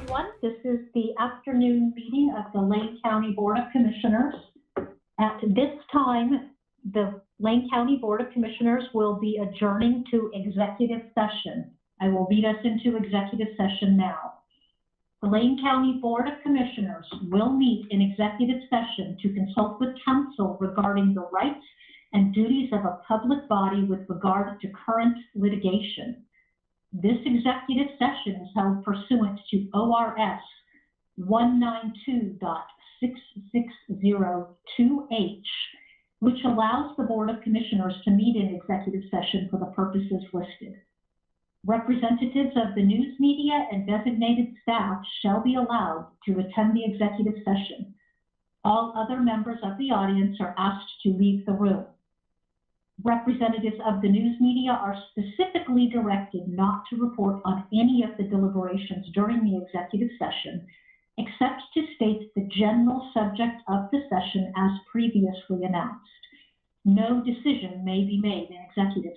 everyone. This is the afternoon meeting of the Lane County Board of Commissioners. At this time, the Lane County Board of Commissioners will be adjourning to executive session. I will lead us into executive session now. The Lane County Board of Commissioners will meet in executive session to consult with counsel regarding the rights and duties of a public body with regard to current litigation. This executive session is held pursuant to ORS 192.6602H, which allows the Board of Commissioners to meet in executive session for the purposes listed. Representatives of the news media and designated staff shall be allowed to attend the executive session. All other members of the audience are asked to leave the room. Representatives of the news media are specifically directed not to report on any of the deliberations during the executive session, except to state the general subject of the session as previously announced. No decision may be made in executive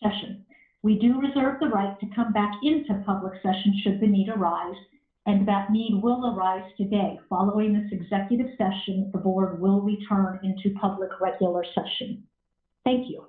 session. We do reserve the right to come back into public session should the need arise, and that need will arise today. Following this executive session, the board will return into public regular session. Thank you.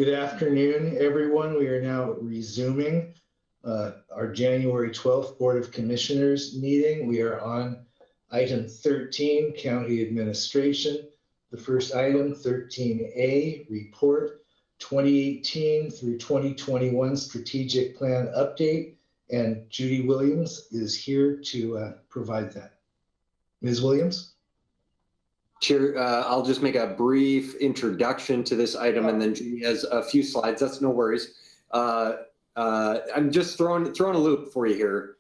Good afternoon, everyone. We are now resuming our January 12th Board of Commissioners meeting. We are on item 13, County Administration. The first item, 13A, Report 2018 through 2021 Strategic Plan Update. And Judy Williams is here to provide that. Ms. Williams? Chair, I'll just make a brief introduction to this item, and then Judy has a few slides. That's no worries. I'm just throwing a loop for you here,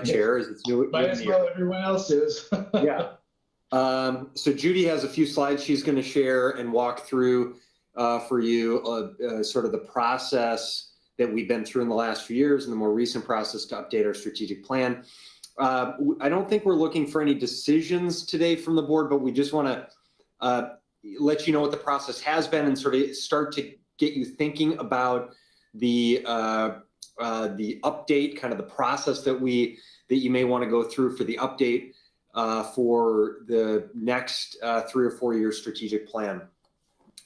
Chair, as it's new. Might as well everyone else is. Yeah. So Judy has a few slides she's going to share and walk through for you sort of the process that we've been through in the last few years and the more recent process to update our strategic plan. I don't think we're looking for any decisions today from the board, but we just want to let you know what the process has been and sort of start to get you thinking about the update, kind of the process that you may want to go through for the update for the next 3 or 4 year strategic plan.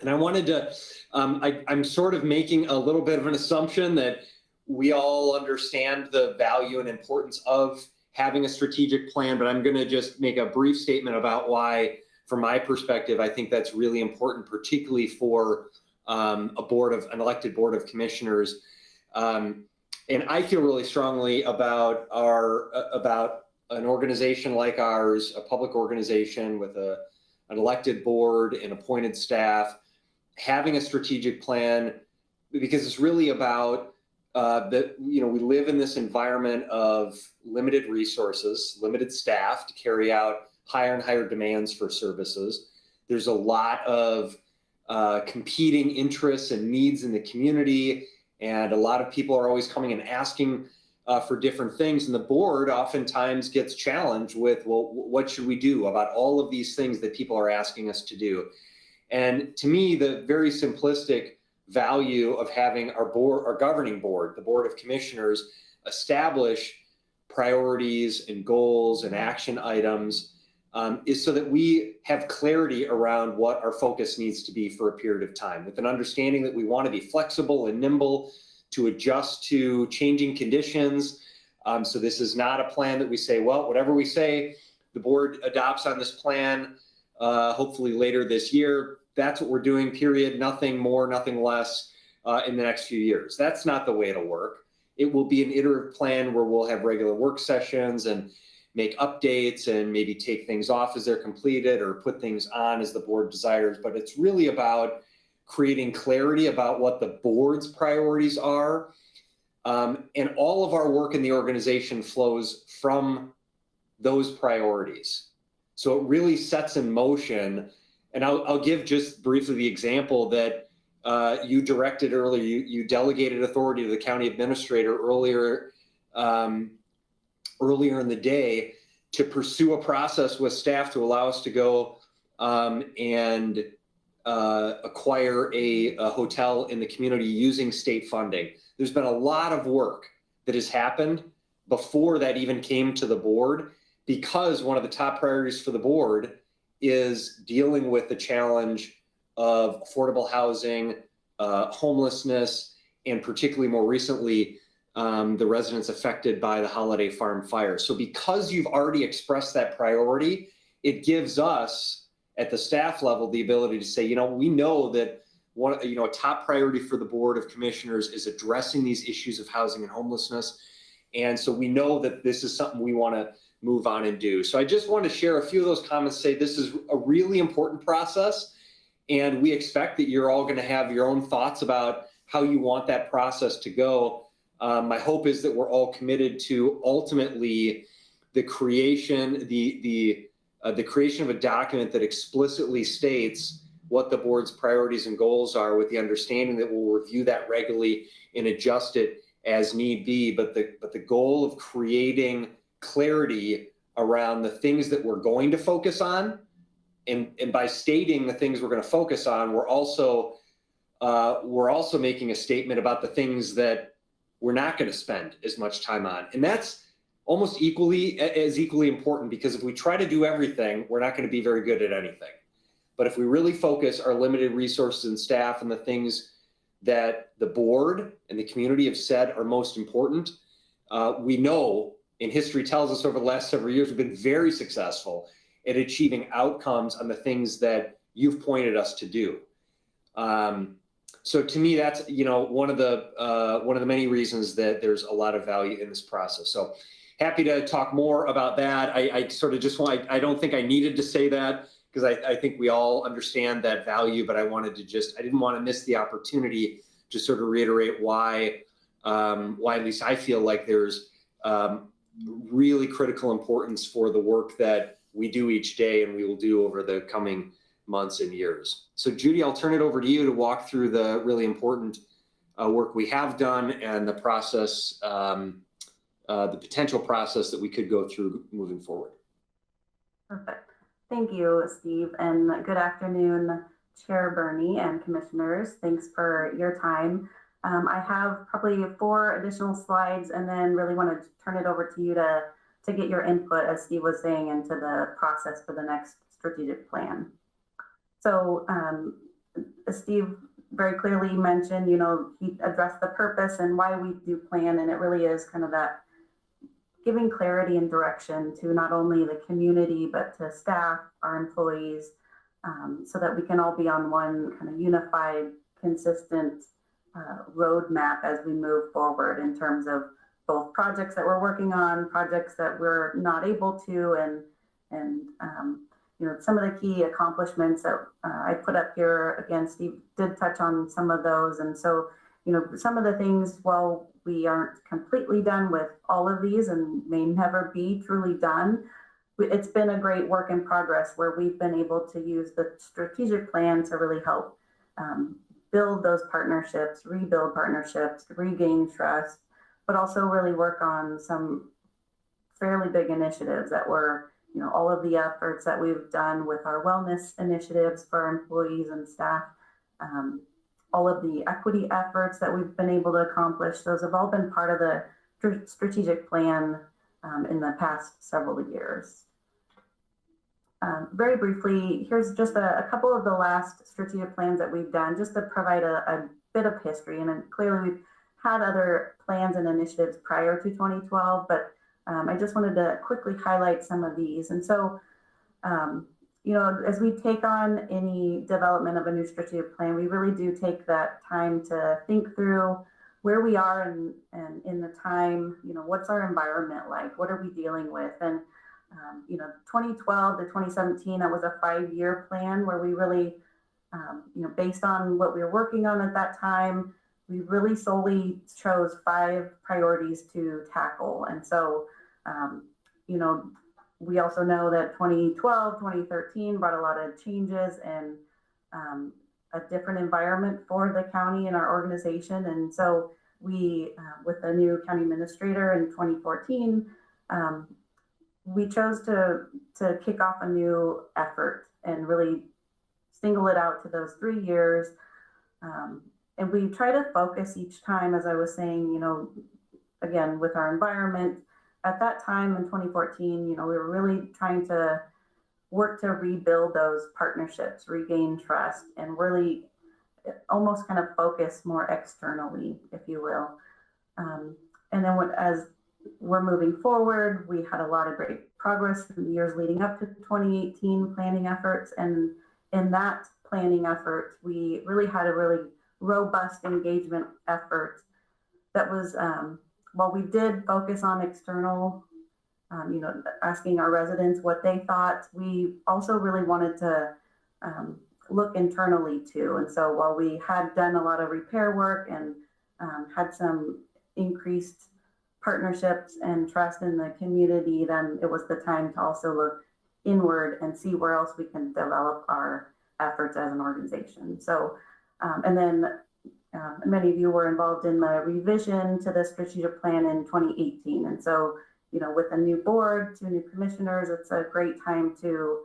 And I wanted to, I'm sort of making a little bit of an assumption that we all understand the value and importance of having a strategic plan, but I'm going to just make a brief statement about why, from my perspective, I think that's really important, particularly for an elected board of commissioners. And I feel really strongly about an organization like ours, a public organization with an elected board and appointed staff, having a strategic plan, because it's really about we live in this environment of limited resources, limited staff to carry out higher and higher demands for services. There's a lot of competing interests and needs in the community, and a lot of people are always coming and asking for different things. And the board oftentimes gets challenged with, well, what should we do about all of these things that people are asking us to do? And to me, the very simplistic value of having our governing board, the Board of Commissioners, establish priorities and goals and action items is so that we have clarity around what our focus needs to be for a period of time, with an understanding that we want to be flexible and nimble to adjust to changing conditions. So this is not a plan that we say, well, whatever we say, the board adopts on this plan, hopefully later this year. That's what we're doing, period. Nothing more, nothing less in the next few years. That's not the way it'll work. It will be an iterative plan where we'll have regular work sessions and make updates and maybe take things off as they're completed or put things on as the board desires. But it's really about creating clarity about what the board's priorities are. And all of our work in the organization flows from those priorities. So it really sets in motion. And I'll give just briefly the example that you directed earlier. You delegated authority to the county administrator earlier in the day to pursue a process with staff to allow us to go and acquire a hotel in the community using state funding. There's been a lot of work that has happened before that even came to the board, because one of the top priorities for the board is dealing with the challenge of affordable housing, homelessness, and particularly more recently, the residents affected by the Holiday Farm fire. So because you've already expressed that priority, it gives us at the staff level the ability to say, we know that a top priority for the Board of Commissioners is addressing these issues of housing and homelessness. And so we know that this is something we want to move on and do. So I just want to share a few of those comments, say this is a really important process, and we expect that you're all going to have your own thoughts about how you want that process to go. My hope is that we're all committed to ultimately the creation of a document that explicitly states what the board's priorities and goals are, with the understanding that we'll review that regularly and adjust it as need be. But the goal of creating clarity around the things that we're going to focus on, and by stating the things we're going to focus on, we're also making a statement about the things that we're not going to spend as much time on. And that's almost equally important, because if we try to do everything, we're not going to be very good at anything. But if we really focus our limited resources and staff on the things that the board and the community have said are most important. We know, and history tells us over the last several years, we've been very successful at achieving outcomes on the things that you've pointed us to do. So to me, that's one of the many reasons that there's a lot of value in this process. So happy to talk more about that. I sort of just want, I don't think I needed to say that because I think we all understand that value, but I wanted to I didn't want to miss the opportunity to sort of reiterate why at least I feel like there's really critical importance for the work that we do each day and we will do over the coming months and years. So Judy, I'll turn it over to you to walk through the really important work we have done and the process, the potential process that we could go through moving forward. Perfect. Thank you, Steve, and good afternoon, Chair Bernie and commissioners. Thanks for your time. I have probably 4 additional slides and then really want to turn it over to you to get your input, as Steve was saying, into the process for the next strategic plan. So as Steve very clearly mentioned, he addressed the purpose and why we do plan, and it really is kind of that giving clarity and direction to not only the community, but to staff, our employees, so that we can all be on one kind of unified, consistent roadmap as we move forward in terms of both projects that we're working on, projects that we're not able to, and some of the key accomplishments that I put up here. Again, Steve did touch on some of those, and so some of the things, while we aren't completely done with all of these and may never be truly done, it's been a great work in progress where we've been able to use the strategic plan to really help build those partnerships, rebuild partnerships, regain trust, but also really work on some fairly big initiatives that were, all of the efforts that we've done with our wellness initiatives for our employees and staff, all of the equity efforts that we've been able to accomplish. Those have all been part of the strategic plan in the past several years. Very briefly, here's just a couple of the last strategic plans that we've done, just to provide a bit of history. And then clearly we've had other plans and initiatives prior to 2012, but I just wanted to quickly highlight some of these. And so, as we take on any development of a new strategic plan, we really do take that time to think through where we are and in the time, what's our environment like? What are we dealing with? And 2012 to 2017, that was a 5-year plan where we really, based on what we were working on at that time, we really solely chose 5 priorities to tackle. And so, we also know that 2012, 2013 brought a lot of changes and a different environment for the county and our organization. And so we, with the new county administrator in 2014, we chose to kick off a new effort and really single it out to those 3 years. And we try to focus each time, as I was saying, again, with our environment. At that time in 2014, we were really trying to work to rebuild those partnerships, regain trust, and really almost kind of focus more externally, if you will. And then as we're moving forward, we had a lot of great progress in the years leading up to 2018 planning efforts. And in that planning effort, we really had a really robust engagement effort that was, while we did focus on external, asking our residents what they thought, we also really wanted to look internally too. And so while we had done a lot of repair work and had some increased partnerships and trust in the community, then it was the time to also look inward and see where else we can develop our efforts as an organization. So, and then many of you were involved in the revision to the strategic plan in 2018. And so, with a new board, 2 new commissioners, it's a great time to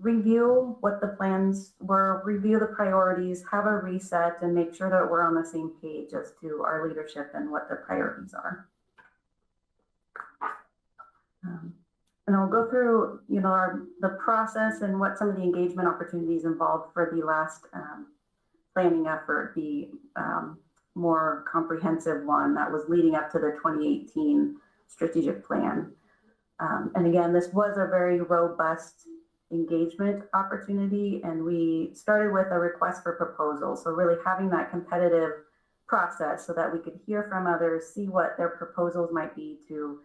review what the plans were, review the priorities, have a reset, and make sure that we're on the same page as to our leadership and what the priorities are. And I'll go through, the process and what some of the engagement opportunities involved for the last planning effort, the more comprehensive one that was leading up to the 2018 strategic plan. And again, this was a very robust engagement opportunity, and we started with a request for proposal. So really having that competitive process so that we could hear from others, see what their proposals might be to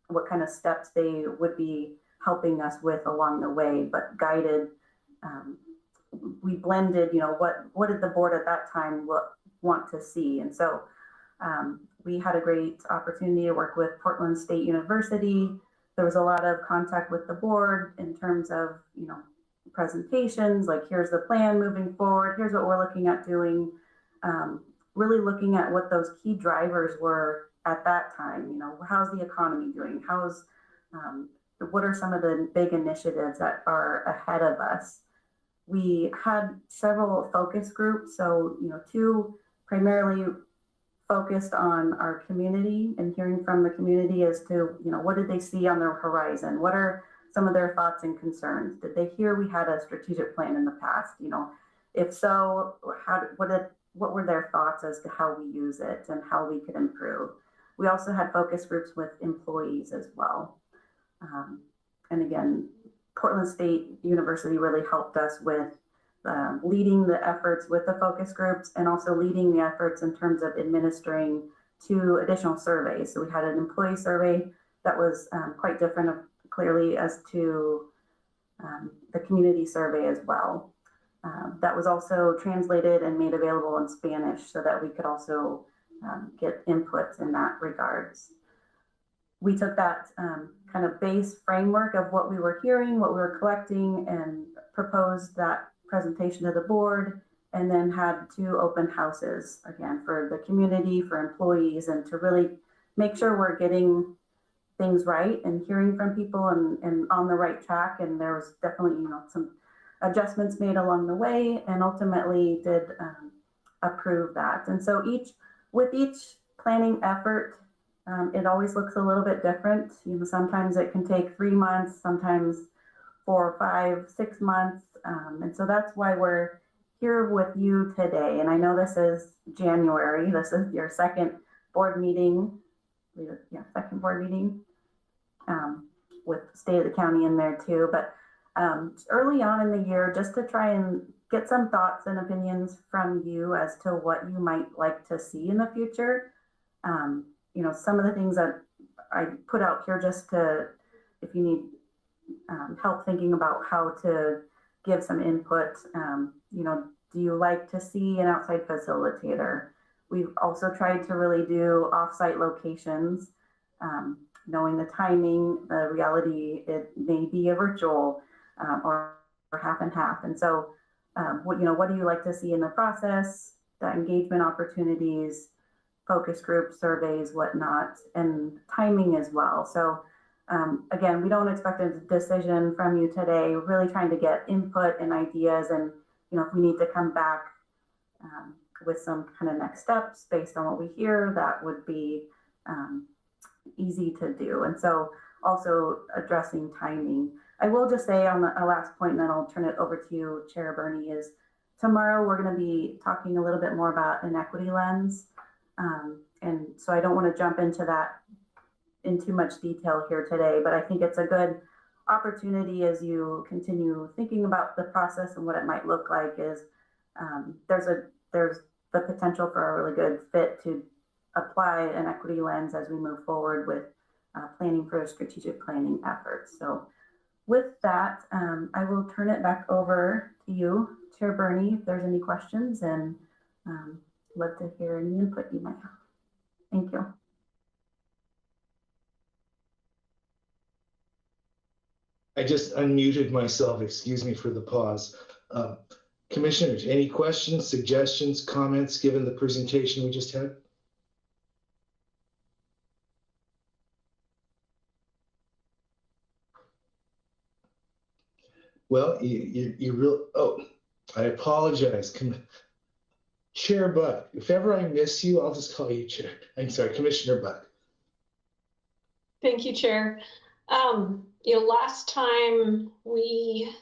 what kind of steps they would be helping us with along the way, but guided. We blended, you know, what did the board at that time want to see? And so we had a great opportunity to work with Portland State University. There was a lot of contact with the board in terms of, you know, presentations, like here's the plan moving forward, here's what we're looking at doing, really looking at what those key drivers were at that time. You know, how's the economy doing? What are some of the big initiatives that are ahead of us? We had several focus groups, so, you know, 2 primarily focused on our community and hearing from the community as to, you know, what did they see on their horizon? What are some of their thoughts and concerns? Did they hear we had a strategic plan in the past? You know, if so, what were their thoughts as to how we use it and how we could improve? We also had focus groups with employees as well. And again, Portland State University really helped us with leading the efforts with the focus groups and also leading the efforts in terms of administering 2 additional surveys. So we had an employee survey that was quite different clearly as to the community survey as well. That was also translated and made available in Spanish so that we could also get inputs in that regards. We took that kind of base framework of what we were hearing, what we were collecting, and proposed that presentation to the board, and then had 2 open houses, again, for the community, for employees, and to really make sure we're getting things right and hearing from people and on the right track. And there was definitely, you know, some adjustments made along the way, and ultimately did approve that. And so with each planning effort, it always looks a little bit different. You know, sometimes it can take 3 months, sometimes 4, 5, 6 months. And so that's why we're here with you today. And I know this is January. This is your second board meeting. Second board meeting with State of the County in there too. But early on in the year, just to try and get some thoughts and opinions from you as to what you might like to see in the future. You know, some of the things that I put out here just to, if you need help thinking about how to give some input. You know, do you like to see an outside facilitator? We've also tried to really do offsite locations, knowing the timing, the reality, it may be a virtual or half and half. And so, what do you like to see in the process, the engagement opportunities, focus groups, surveys, whatnot, and timing as well. So again, we don't expect a decision from you today. We're really trying to get input and ideas, and you know, if we need to come back with some kind of next steps based on what we hear, that would be easy to do. And so also addressing timing. I will just say on the last point, and then I'll turn it over to you, Chair Burney, is tomorrow we're going to be talking a little bit more about an equity lens. And so I don't want to jump into that in too much detail here today, but I think it's a good opportunity as you continue thinking about the process and what it might look like. Is there's the potential for a really good fit to apply an equity lens as we move forward with planning for strategic planning efforts. So with that, I will turn it back over to you, Chair Burney, if there's any questions, and love to hear any input you might have. Thank you. I just unmuted myself. Excuse me for the pause. Commissioners, any questions, suggestions, comments given the presentation we just had? Well, I apologize. Chair Buck, if ever I miss you, I'll just call you Chair. I'm sorry, Commissioner Buck. Thank you, Chair. Last time we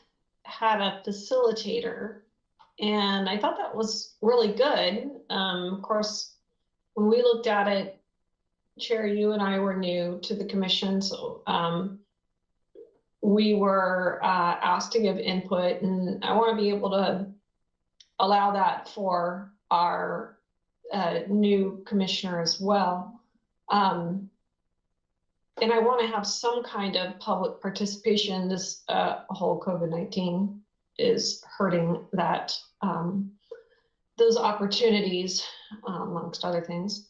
had a facilitator and I thought that was really good. Of course, when we looked at it, Chair, you and I were new to the commission, so we were asked to give input, and I want to be able to allow that for our new commissioner as well. And I want to have some kind of public participation. This whole COVID-19 is hurting that those opportunities, amongst other things.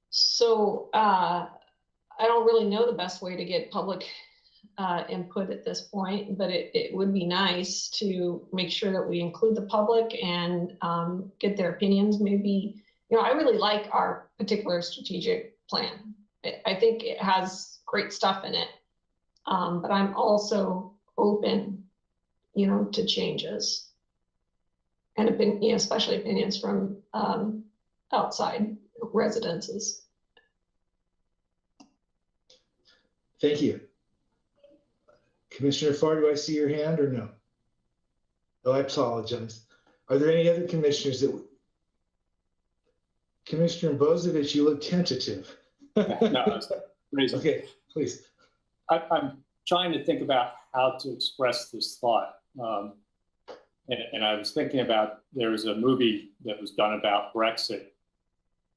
So I don't really know the best way to get public input at this point, but it would be nice to make sure that we include the public and get their opinions. Maybe, I really like our particular strategic plan. I think it has great stuff in it, but I'm also open, to changes and especially opinions from outside residences. Thank you. Commissioner Farr, do I see your hand or no? Oh, I apologize. Are there any other commissioners that Commissioner Bozovich, you look tentative. No, it's okay, please. I'm trying to think about how to express this thought. And I was thinking about, there was a movie that was done about Brexit,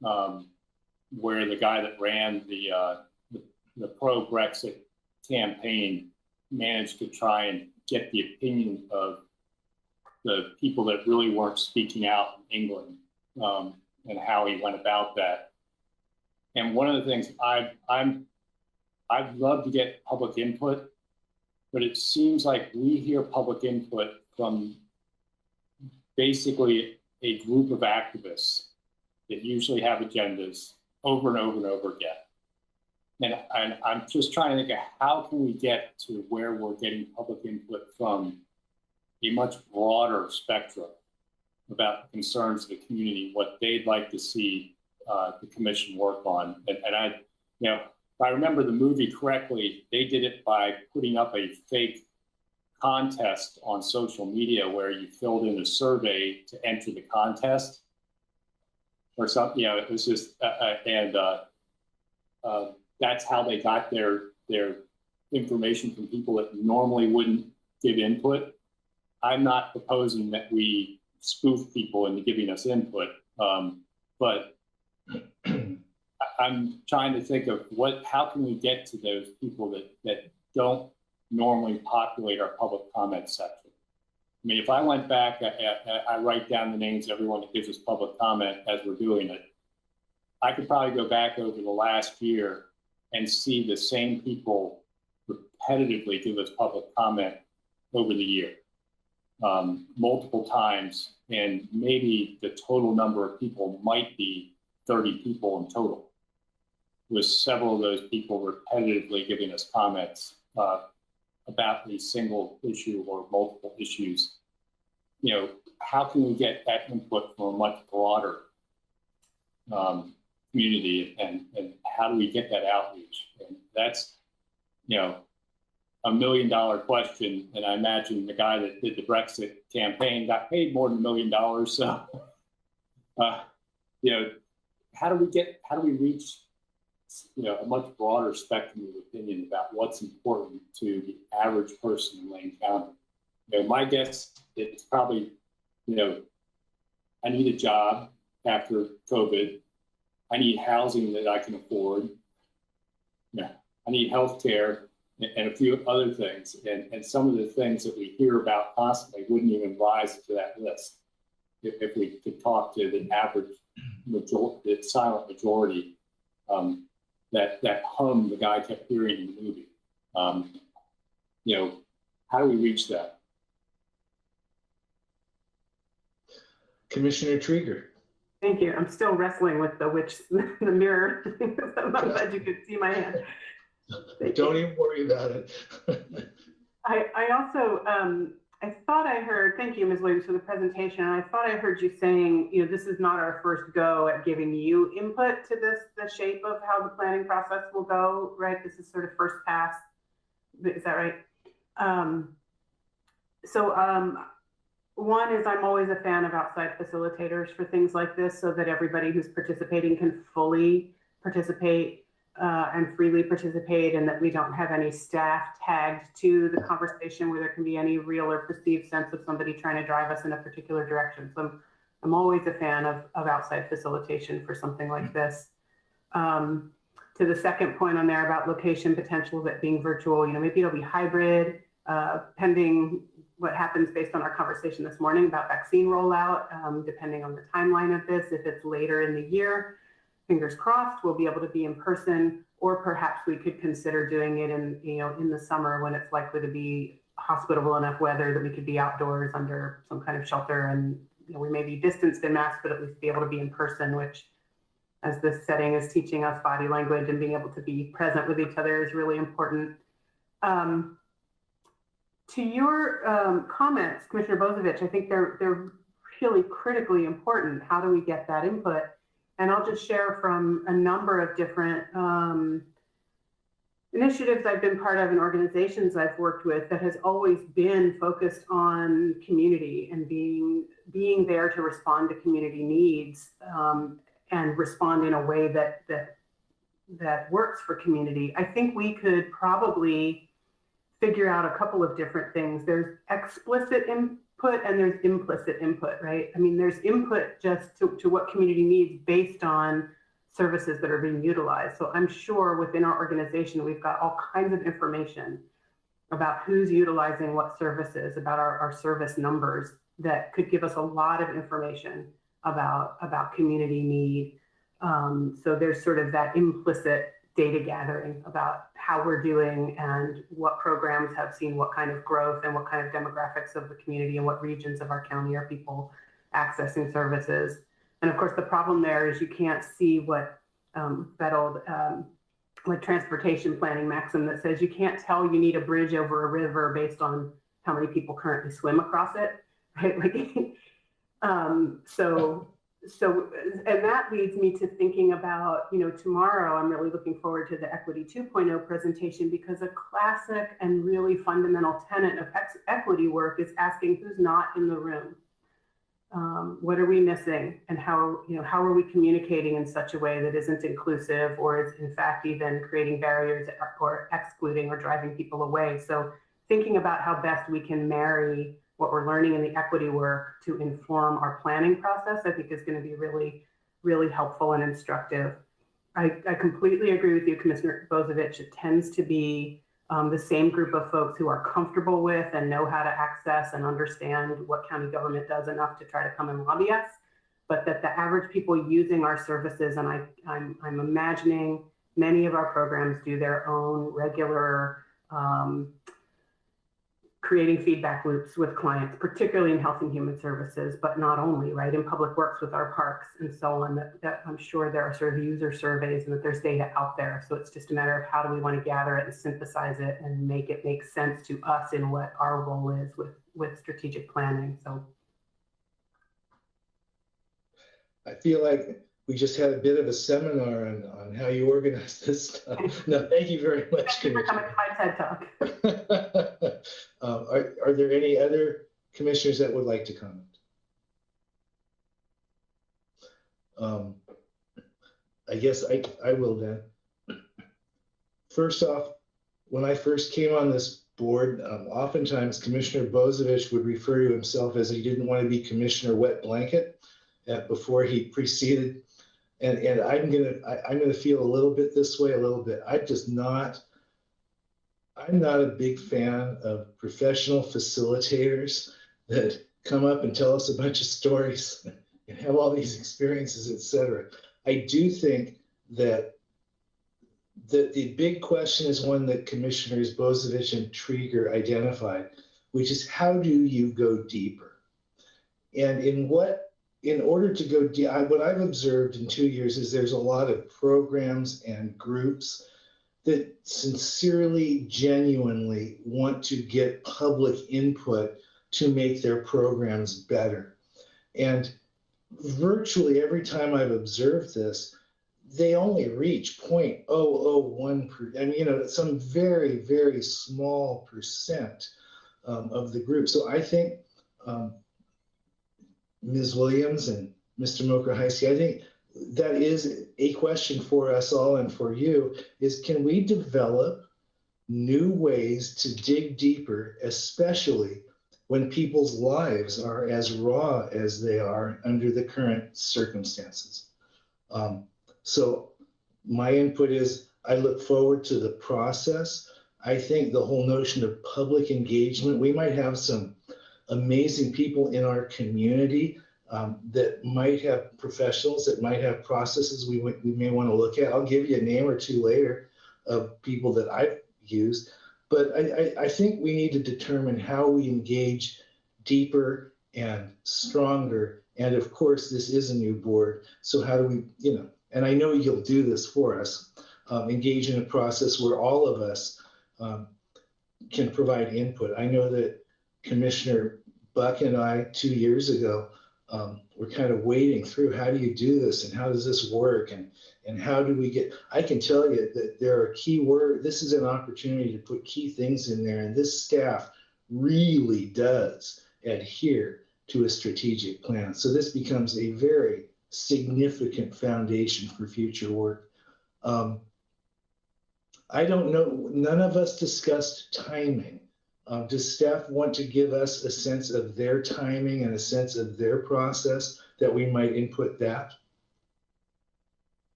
where the guy that ran the pro-Brexit campaign managed to try and get the opinion of the people that really weren't speaking out in England, and how he went about that. And one of the things I'd love to get public input, but it seems like we hear public input from basically a group of activists that usually have agendas over and over and over again. And I'm just trying to think of how can we get to where we're getting public input from a much broader spectrum about the concerns of the community, what they'd like to see the commission work on. And I, if I remember the movie correctly, they did it by putting up a fake contest on social media where you filled in a survey to enter the contest or something. It was just, that's how they got their information from people that normally wouldn't give input. I'm not proposing that we spoof people into giving us input, but I'm trying to think of how can we get to those people that don't normally populate our public comment section. I mean, if I went back, I write down the names of everyone that gives us public comment as we're doing it. I could probably go back over the last year and see the same people repetitively give us public comment over the year, multiple times, and maybe the total number of people might be 30 people in total, with several of those people repetitively giving us comments about a single issue or multiple issues. How can we get that input from a much broader community, and how do we get that outreach? And that's, $1 million question. And I imagine the guy that did the Brexit campaign got paid more than $1 million. So, how do we reach, a much broader spectrum of opinion about what's important to the average person in Lane County? My guess, it's probably, I need a job after COVID. I need housing that I can afford. I need health care and a few other things. And some of the things that we hear about constantly wouldn't even rise to that list if we could talk to the average majority, the silent majority that hum the guy kept hearing in the movie. How do we reach that? Commissioner Trieger. Thank you. I'm still wrestling with the mirror. I'm not glad you could see my hand. Don't even worry about it. I also, I thought I heard, thank you, Ms. Williams, for the presentation. I thought I heard you saying, this is not our first go at giving you input to the shape of how the planning process will go, right? This is sort of first pass. Is that right? One is I'm always a fan of outside facilitators for things like this so that everybody who's participating can fully participate and freely participate, and that we don't have any staff tagged to the conversation where there can be any real or perceived sense of somebody trying to drive us in a particular direction. So I'm always a fan of outside facilitation for something like this. To the second point on there about location potential of it being virtual, maybe it'll be hybrid, pending what happens based on our conversation this morning about vaccine rollout, depending on the timeline of this. If it's later in the year, fingers crossed, we'll be able to be in person, or perhaps we could consider doing it in the summer when it's likely to be hospitable enough weather that we could be outdoors under some kind of shelter, and we may be distanced in mask, but at least be able to be in person, which, as this setting is teaching us body language and being able to be present with each other, is really important. To your comments, Commissioner Bozovich, I think they're really critically important. How do we get that input? And I'll just share from a number of different initiatives I've been part of and organizations I've worked with that has always been focused on community and being there to respond to community needs and respond in a way that works for community. I think we could probably figure out a couple of different things. There's explicit input and there's implicit input, right? I mean, there's input just to what community needs based on services that are being utilized. So I'm sure within our organization, we've got all kinds of information about who's utilizing what services, about our service numbers that could give us a lot of information about community need. So there's sort of that implicit data gathering about how we're doing and what programs have seen what kind of growth and what kind of demographics of the community and what regions of our county are people accessing services. And of course, the problem there is you can't see what that old like transportation planning maxim that says you can't tell you need a bridge over a river based on how many people currently swim across it, right? Like, So, and that leads me to thinking about, tomorrow I'm really looking forward to the Equity 2.0 presentation, because a classic and really fundamental tenet of equity work is asking who's not in the room. What are we missing, and how are we communicating in such a way that isn't inclusive or is in fact even creating barriers or excluding or driving people away? So thinking about how best we can marry what we're learning in the equity work to inform our planning process, I think is going to be really, really helpful and instructive. I completely agree with you, Commissioner Bozovich. It tends to be the same group of folks who are comfortable with and know how to access and understand what county government does enough to try to come and lobby us, but that the average people using our services, and I'm imagining many of our programs do their own regular creating feedback loops with clients, particularly in health and human services, but not only, right, in public works with our parks and so on, that I'm sure there are sort of user surveys and that there's data out there. So it's just a matter of how do we want to gather it and synthesize it and make it make sense to us in what our role is with strategic planning. So I feel like we just had a bit of a seminar on how you organize this stuff. No, thank you very much. Thank you for coming to my TED Talk. Are there any other commissioners that would like to comment? I guess I will then. First off, when I first came on this board, oftentimes Commissioner Bozovich would refer to himself as he didn't want to be Commissioner Wet Blanket before he preceded. And I'm gonna feel a little bit this way a little bit. I'm not a big fan of professional facilitators that come up and tell us a bunch of stories and have all these experiences, etc. I do think that the big question is one that Commissioners Bozovich and Trieger identified, which is how do you go deeper? And in order to go deep, what I've observed in 2 years is there's a lot of programs and groups that sincerely, genuinely want to get public input to make their programs better. And virtually every time I've observed this, they only reach 0.001%, some very, very small percent of the group. So I think Ms. Williams and Mr. Mokraheisky, I think that is a question for us all and for you, is can we develop new ways to dig deeper, especially when people's lives are as raw as they are under the current circumstances? So my input is I look forward to the process. I think the whole notion of public engagement, we might have some amazing people in our community that might have professionals, that might have processes we may want to look at. I'll give you a name or two later of people that I've used, but I think we need to determine how we engage deeper and stronger. And of course, this is a new board. So how do we, and I know you'll do this for us, engage in a process where all of us can provide input. I know that Commissioner Buck and I 2 years ago were kind of wading through how do you do this and how does this work and how do we get, I can tell you that there are key words, this is an opportunity to put key things in there, and this staff really does adhere to a strategic plan. So this becomes a very significant foundation for future work. I don't know, none of us discussed timing. Does staff want to give us a sense of their timing and a sense of their process that we might input that?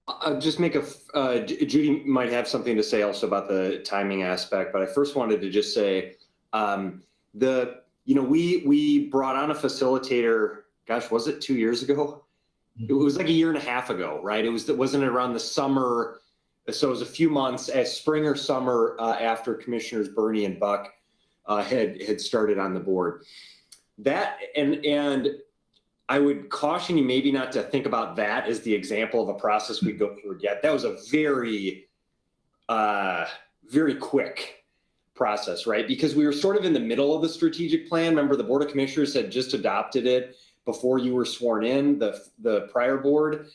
I'll just make Judy might have something to say also about the timing aspect, but I first wanted to just say, we brought on a facilitator, gosh, was it 2 years ago? It was like a year and a half ago, right? Wasn't it around the summer? So it was a few months, spring or summer, after Commissioners Burney and Buck had started on the board. That and I would caution you maybe not to think about that as the example of a process we go through again. That was a very, very quick process, right? Because we were sort of in the middle of the strategic plan. Remember, the Board of Commissioners had just adopted it before you were sworn in, the prior board.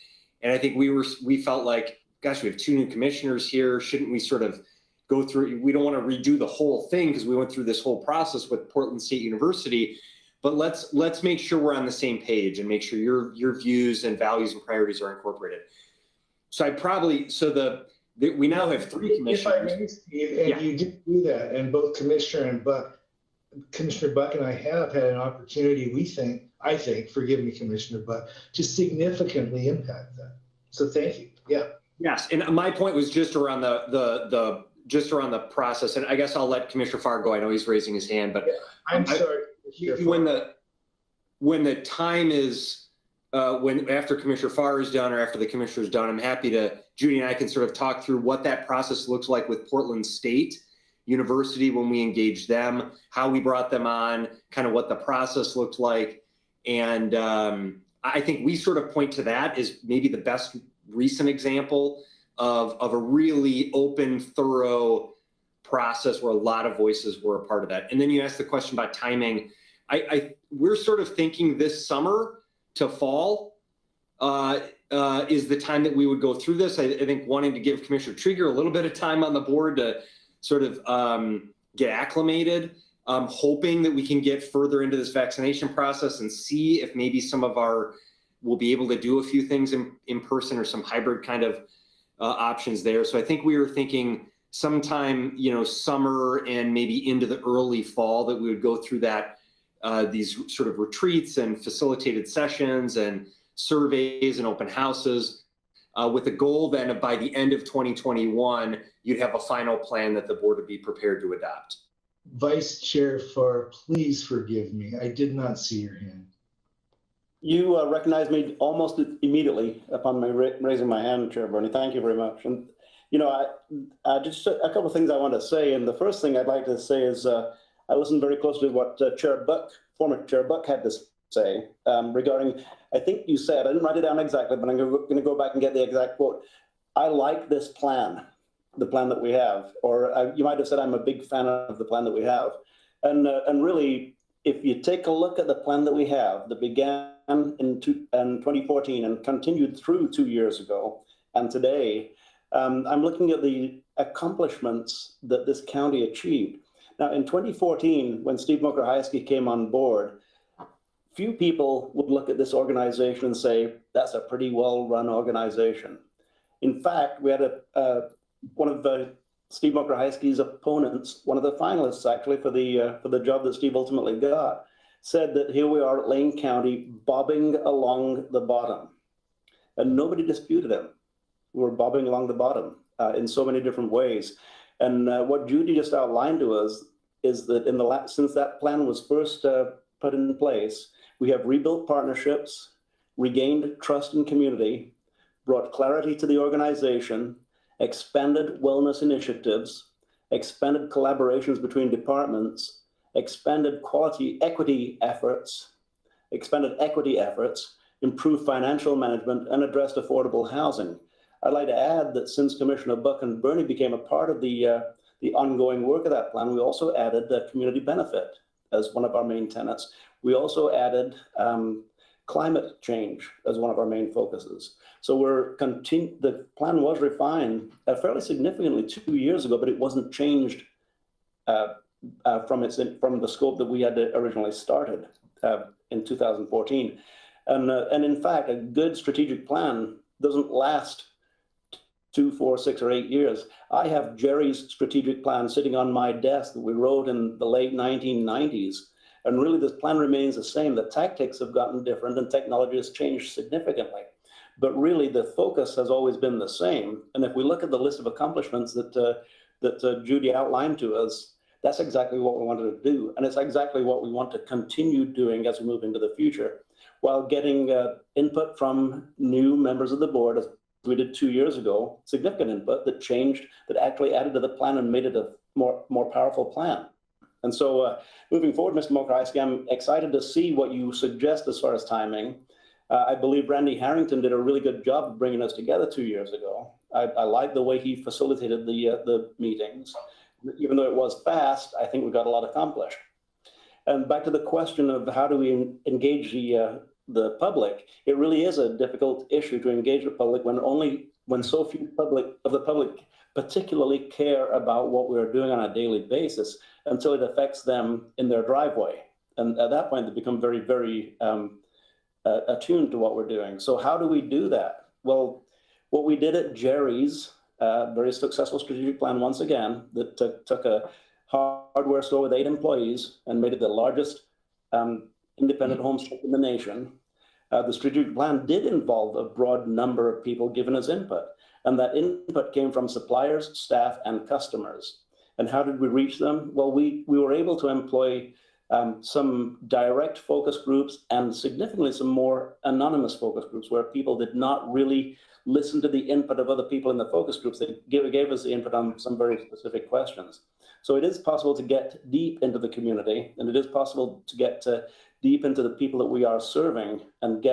And I think we felt like, gosh, we have 2 new commissioners here. Shouldn't we sort of go through, we don't want to redo the whole thing because we went through this whole process with Portland State University, but let's make sure we're on the same page and make sure your views and values and priorities are incorporated. So we now have 3 commissioners. If I may, Steve, and you did do that, and both Commissioner Buck and I have had an opportunity, I think, forgive me, Commissioner Buck, to significantly impact that. So thank you. Yeah. Yes, and my point was just around the process, and I guess I'll let Commissioner Farr go. I know he's raising his hand, but I'm sorry. When the time is after Commissioner Farr is done or after the commissioner is done, I'm happy to, Judy and I can sort of talk through what that process looks like with Portland State University when we engaged them, how we brought them on, kind of what the process looked like, and I think we sort of point to that as maybe the best recent example of a really open, thorough process where a lot of voices were a part of that. And then you asked the question about timing. We're sort of thinking this summer to fall is the time that we would go through this. I think wanting to give Commissioner Trieger a little bit of time on the board to sort of get acclimated, hoping that we can get further into this vaccination process and see if maybe we'll be able to do a few things in person or some hybrid kind of options there. So I think we were thinking sometime, summer and maybe into the early fall that we would go through these sort of retreats and facilitated sessions and surveys and open houses with the goal then of by the end of 2021, you'd have a final plan that the board would be prepared to adopt. Vice Chair Farr, please forgive me. I did not see your hand. You recognized me almost immediately upon my raising my hand, Chair Burney. Thank you very much. And, just a couple of things I want to say. And the first thing I'd like to say is I listened very closely to what former Chair Buck had to say regarding, I think you said, I didn't write it down exactly, but I'm going to go back and get the exact quote. I like this plan, the plan that we have. Or you might have said I'm a big fan of the plan that we have. And really, if you take a look at the plan that we have that began in 2014 and continued through 2 years ago and today, I'm looking at the accomplishments that this county achieved. Now, in 2014, when Steve Mokraheisky came on board, few people would look at this organization and say, that's a pretty well-run organization. In fact, we had one of Steve Mokrahajski's opponents, one of the finalists actually for the job that Steve ultimately got, said that here we are at Lane County bobbing along the bottom. And nobody disputed him. We're bobbing along the bottom in so many different ways. And what Judy just outlined to us is that since that plan was first put in place, we have rebuilt partnerships, regained trust in community, brought clarity to the organization, expanded wellness initiatives, expanded collaborations between departments, expanded equity efforts, improved financial management, and addressed affordable housing. I'd like to add that since Commissioner Buck and Bernie became a part of the ongoing work of that plan, we also added community benefit as one of our main tenets. We also added climate change as one of our main focuses. So the plan was refined fairly significantly 2 years ago, but it wasn't changed from the scope that we had originally started in 2014. And in fact, a good strategic plan doesn't last 2, 4, 6, or 8 years. I have Jerry's strategic plan sitting on my desk that we wrote in the late 1990s. And really, this plan remains the same. The tactics have gotten different and technology has changed significantly. But really, the focus has always been the same. And if we look at the list of accomplishments that Judy outlined to us, that's exactly what we wanted to do. And it's exactly what we want to continue doing as we move into the future, while getting input from new members of the board, as we did 2 years ago, significant input that changed, that actually added to the plan and made it a more powerful plan. And so moving forward, Mr. Mokrahajski, I'm excited to see what you suggest as far as timing. I believe Randy Harrington did a really good job of bringing us together 2 years ago. I like the way he facilitated the meetings. Even though it was fast, I think we got a lot accomplished. And back to the question of how do we engage the public, it really is a difficult issue to engage the public when so few of the public particularly care about what we're doing on a daily basis until it affects them in their driveway. And at that point, they become very, very attuned to what we're doing. So how do we do that? Well, what we did at Jerry's, very successful strategic plan once again, that took a hardware store with 8 employees and made it the largest independent home store in the nation. The strategic plan did involve a broad number of people giving us input, and that input came from suppliers, staff, and customers. And how did we reach them? Well, we were able to employ some direct focus groups and significantly some more anonymous focus groups where people did not really listen to the input of other people in the focus groups. They gave us the input on some very specific questions. So it is possible to get deep into the community, and it is possible to get deep into the people that we are serving and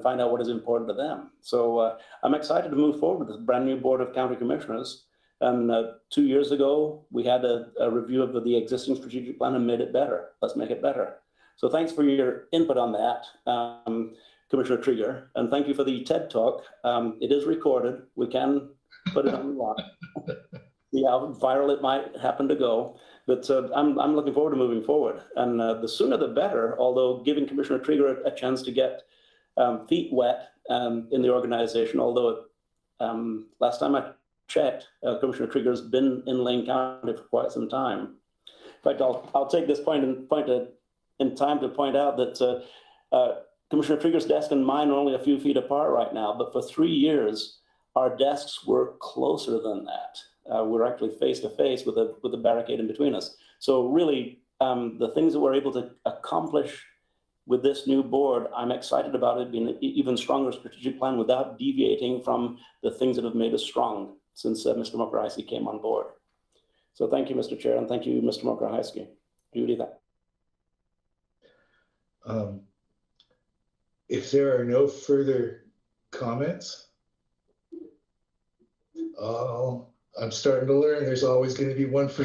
find out what is important to them. So I'm excited to move forward with this brand new Board of County Commissioners. And 2 years ago, we had a review of the existing strategic plan and made it better. Let's make it better. So thanks for your input on that, Commissioner Trieger, and thank you for the TED Talk. It is recorded. We can put it online. See how viral it might happen to go. But I'm looking forward to moving forward. And the sooner the better, although giving Commissioner Trieger a chance to get feet wet in the organization, although last time I checked, Commissioner Trieger's been in Lane County for quite some time. In fact, I'll take this point in time to point out that Commissioner Trieger's desk and mine are only a few feet apart right now, but for 3 years, our desks were closer than that. We're actually face to face with a barricade in between us. So really, the things that we're able to accomplish with this new board, I'm excited about it being an even stronger strategic plan without deviating from the things that have made us strong since Mr. Mokrahajski came on board. So thank you, Mr. Chair, and thank you, Mr. Mokrahajski. Judy, that. If there are no further comments, I'm starting to learn there's always going to be one for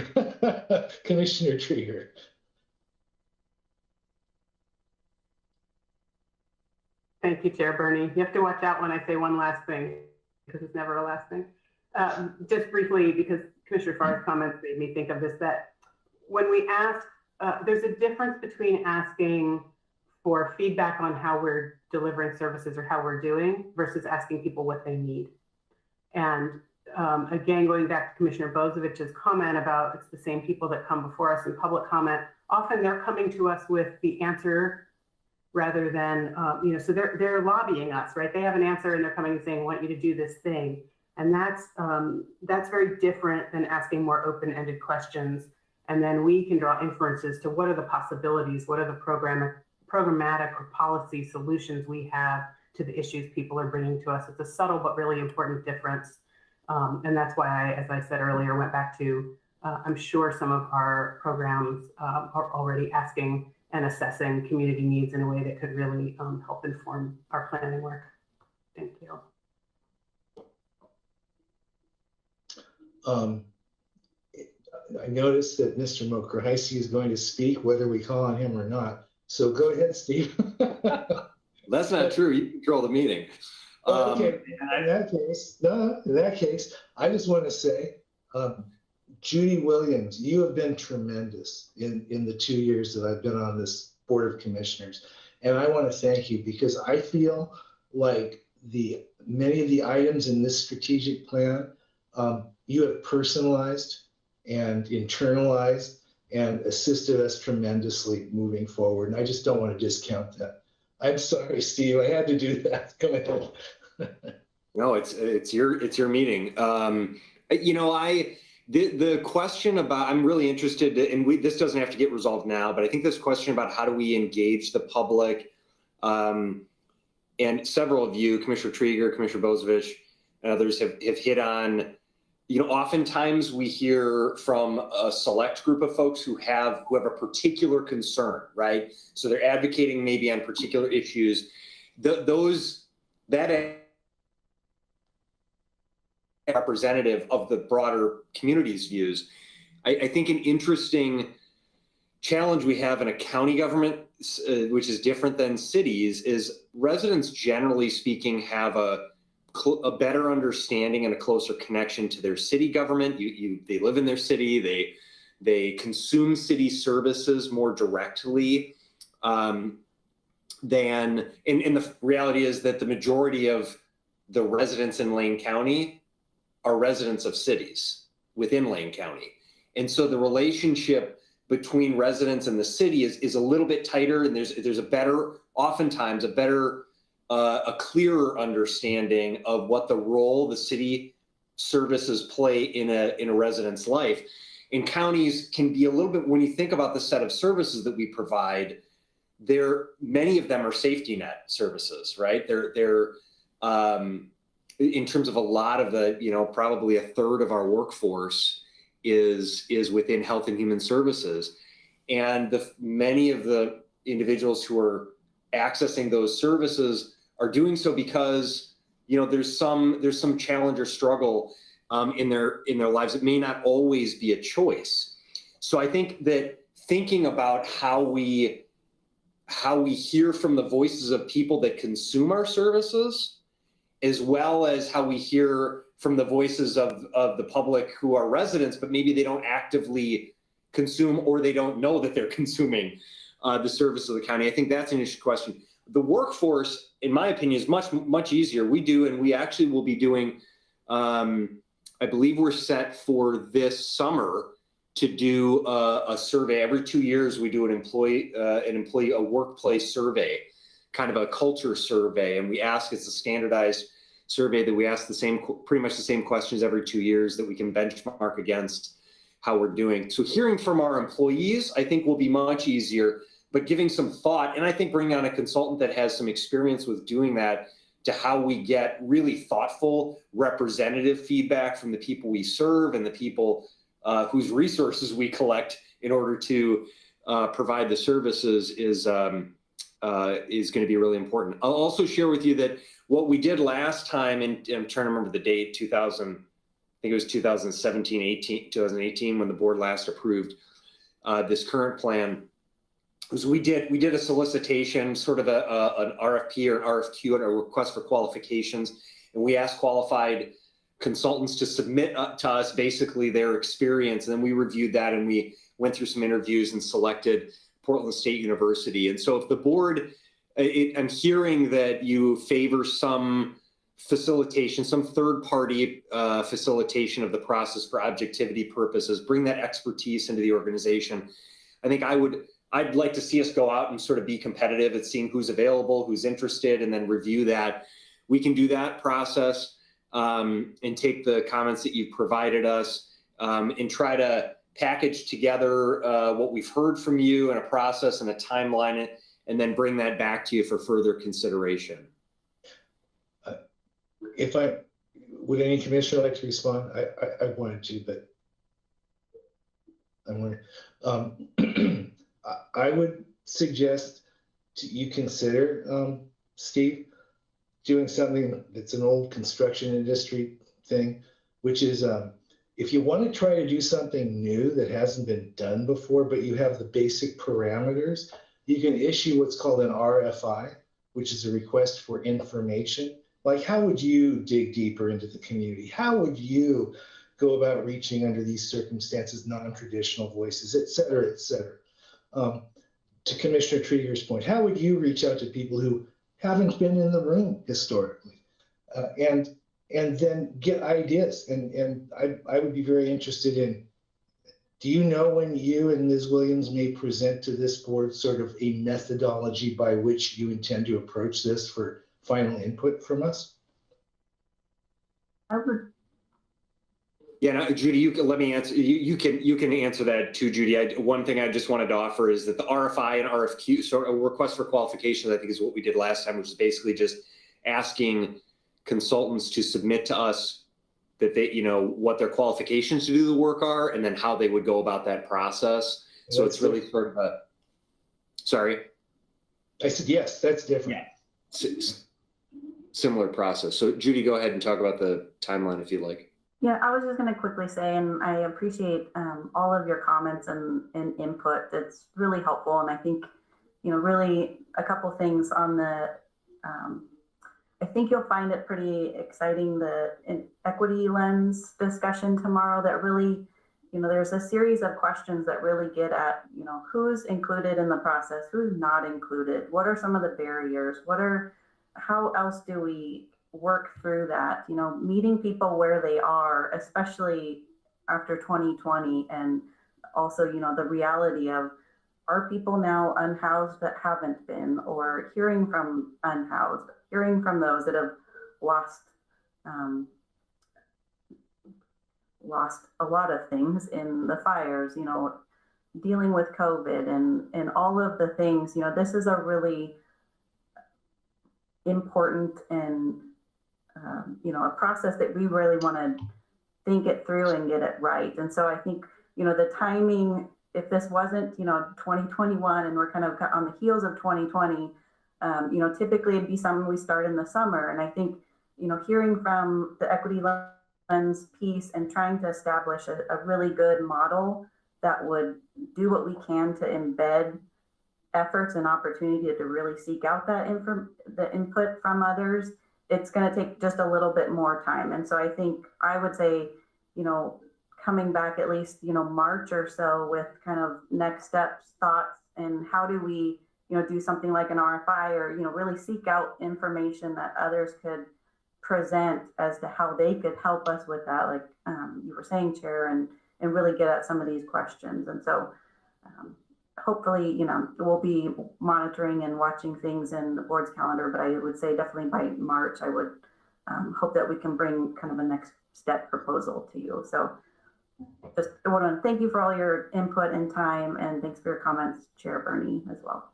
Commissioner Trieger. Thank you, Chair Bernie. You have to watch out when I say one last thing, because it's never a last thing. Just briefly, because Commissioner Farr's comments made me think of this, that when we ask, there's a difference between asking for feedback on how we're delivering services or how we're doing versus asking people what they need. And again, going back to Commissioner Bozovich's comment about it's the same people that come before us in public comment, often they're coming to us with the answer rather than, so they're lobbying us, right? They have an answer and they're coming and saying, I want you to do this thing. And that's very different than asking more open-ended questions. And then we can draw inferences to what are the possibilities, what are the programmatic or policy solutions we have to the issues people are bringing to us. It's a subtle but really important difference. And that's why as I said earlier, went back to, I'm sure some of our programs are already asking and assessing community needs in a way that could really help inform our planning work. Thank you. I noticed that Mr. Mokrahisi is going to speak, whether we call on him or not. So go ahead, Steve. That's not true. You control the meeting. Okay, in that case, I just want to say, Judy Williams, you have been tremendous in the 2 years that I've been on this Board of Commissioners. And I want to thank you because I feel like many of the items in this strategic plan, you have personalized and internalized and assisted us tremendously moving forward. And I just don't want to discount that. I'm sorry, Steve, I had to do that. Go ahead. No, it's your meeting. The question about, I'm really interested, and this doesn't have to get resolved now, but I think this question about how do we engage the public, and several of you, Commissioner Trieger, Commissioner Bozovich, and others have hit on, oftentimes we hear from a select group of folks who have a particular concern, right? So they're advocating maybe on particular issues. That representative of the broader community's views. I think an interesting challenge we have in a county government, which is different than cities, is residents generally speaking have a better understanding and a closer connection to their city government. They live in their city, they consume city services more directly and the reality is that the majority of the residents in Lane County are residents of cities within Lane County. And so the relationship between residents and the city is a little bit tighter, and there's oftentimes a clearer understanding of what the role the city services play in a resident's life. And counties can be a little bit, when you think about the set of services that we provide, many of them are safety net services, right? They're in terms of a lot of the, probably a third of our workforce is within health and human services. And many of the individuals who are accessing those services are doing so because, there's some challenge or struggle in their lives. It may not always be a choice. So I think that thinking about how we hear from the voices of people that consume our services, as well as how we hear from the voices of the public who are residents, but maybe they don't actively consume or they don't know that they're consuming the service of the county. I think that's an issue question. The workforce, in my opinion, is much, much easier. We actually will be doing, I believe we're set for this summer to do a survey. Every 2 years, we do a workplace survey, kind of a culture survey. And it's a standardized survey that we ask pretty much the same questions every 2 years that we can benchmark against how we're doing. So hearing from our employees, I think will be much easier, but giving some thought, and I think bringing on a consultant that has some experience with doing that to how we get really thoughtful, representative feedback from the people we serve and the people whose resources we collect in order to provide the services is going to be really important. I'll also share with you that what we did last time, and I'm trying to remember the date, 2018, when the board last approved this current plan, was we did a solicitation, sort of an RFP or an RFQ, a request for qualifications, and we asked qualified consultants to submit to us basically their experience, and then we reviewed that and we went through some interviews and selected Portland State University. And so if the board, I'm hearing that you favor some facilitation, some third-party facilitation of the process for objectivity purposes, bring that expertise into the organization. I think I'd like to see us go out and sort of be competitive at seeing who's available, who's interested, and then review that. We can do that process and take the comments that you've provided us and try to package together what we've heard from you in a process and a timeline, and then bring that back to you for further consideration. Would any commissioner like to respond? I wanted to, but I would suggest you consider, Steve, doing something that's an old construction industry thing, which is if you want to try to do something new that hasn't been done before, but you have the basic parameters, you can issue what's called an RFI, which is a request for information. Like, how would you dig deeper into the community? How would you go about reaching, under these circumstances, non-traditional voices, et cetera, et cetera? To Commissioner Trieger's point, how would you reach out to people who haven't been in the room historically, and then get ideas? And I would be very interested in, do you know when you and Ms. Williams may present to this board sort of a methodology by which you intend to approach this for final input from us? I would. Yeah, no, Judy, let me answer. You can answer that too, Judy. One thing I just wanted to offer is that the RFI and RFQ, so a request for qualifications, I think is what we did last time, which is basically just asking consultants to submit to us that they, what their qualifications to do the work are, and then how they would go about that process. So it's really sort of a, sorry? I said, yes, that's different. Yeah. Similar process. So Judy, go ahead and talk about the timeline if you'd like. Yeah, I was just going to quickly say, and I appreciate all of your comments and input. That's really helpful. And I think, really a couple things on the, I think you'll find it pretty exciting, the equity lens discussion tomorrow that really, there's a series of questions that really get at, who's included in the process, who's not included, what are some of the barriers, how else do we work through that, meeting people where they are, especially after 2020, and also, the reality of, are people now unhoused that haven't been, or hearing from unhoused, hearing from those that have lost a lot of things in the fires, dealing with COVID and all of the things, this is a really important and a process that we really want to think it through and get it right. And so I think, the timing, if this wasn't, 2021 and we're kind of on the heels of 2020, typically it'd be something we start in the summer. And I think, hearing from the equity lens piece and trying to establish a really good model that would do what we can to embed efforts and opportunity to really seek out that the input from others, it's going to take just a little bit more time. And so I think I would say, coming back at least, March or so with kind of next steps, thoughts, and how do we, do something like an RFI or, really seek out information that others could present as to how they could help us with that, like you were saying, Chair, and really get at some of these questions. And so hopefully, we'll be monitoring and watching things in the board's calendar, but I would say definitely by March, I would hope that we can bring kind of a next step proposal to you. So just I want to thank you for all your input and time, and thanks for your comments, Chair Bernie, as well.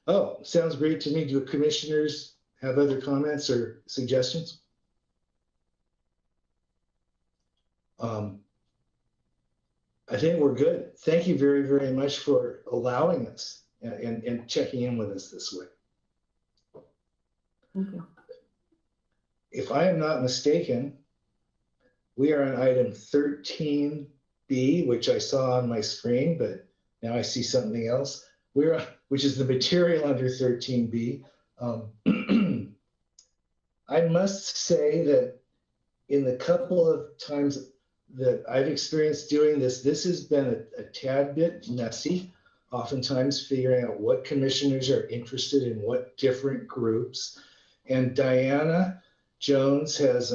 Oh, sounds great to me. Do commissioners have other comments or suggestions? I think we're good. Thank you very, very much for allowing us and checking in with us this way. Thank you. If I am not mistaken, we are on item 13B, which I saw on my screen, but now I see something else. Which is the material under 13B. I must say that in the couple of times that I've experienced doing this, this has been a tad bit messy. oftentimes figuring out what commissioners are interested in what different groups. And Diana Jones has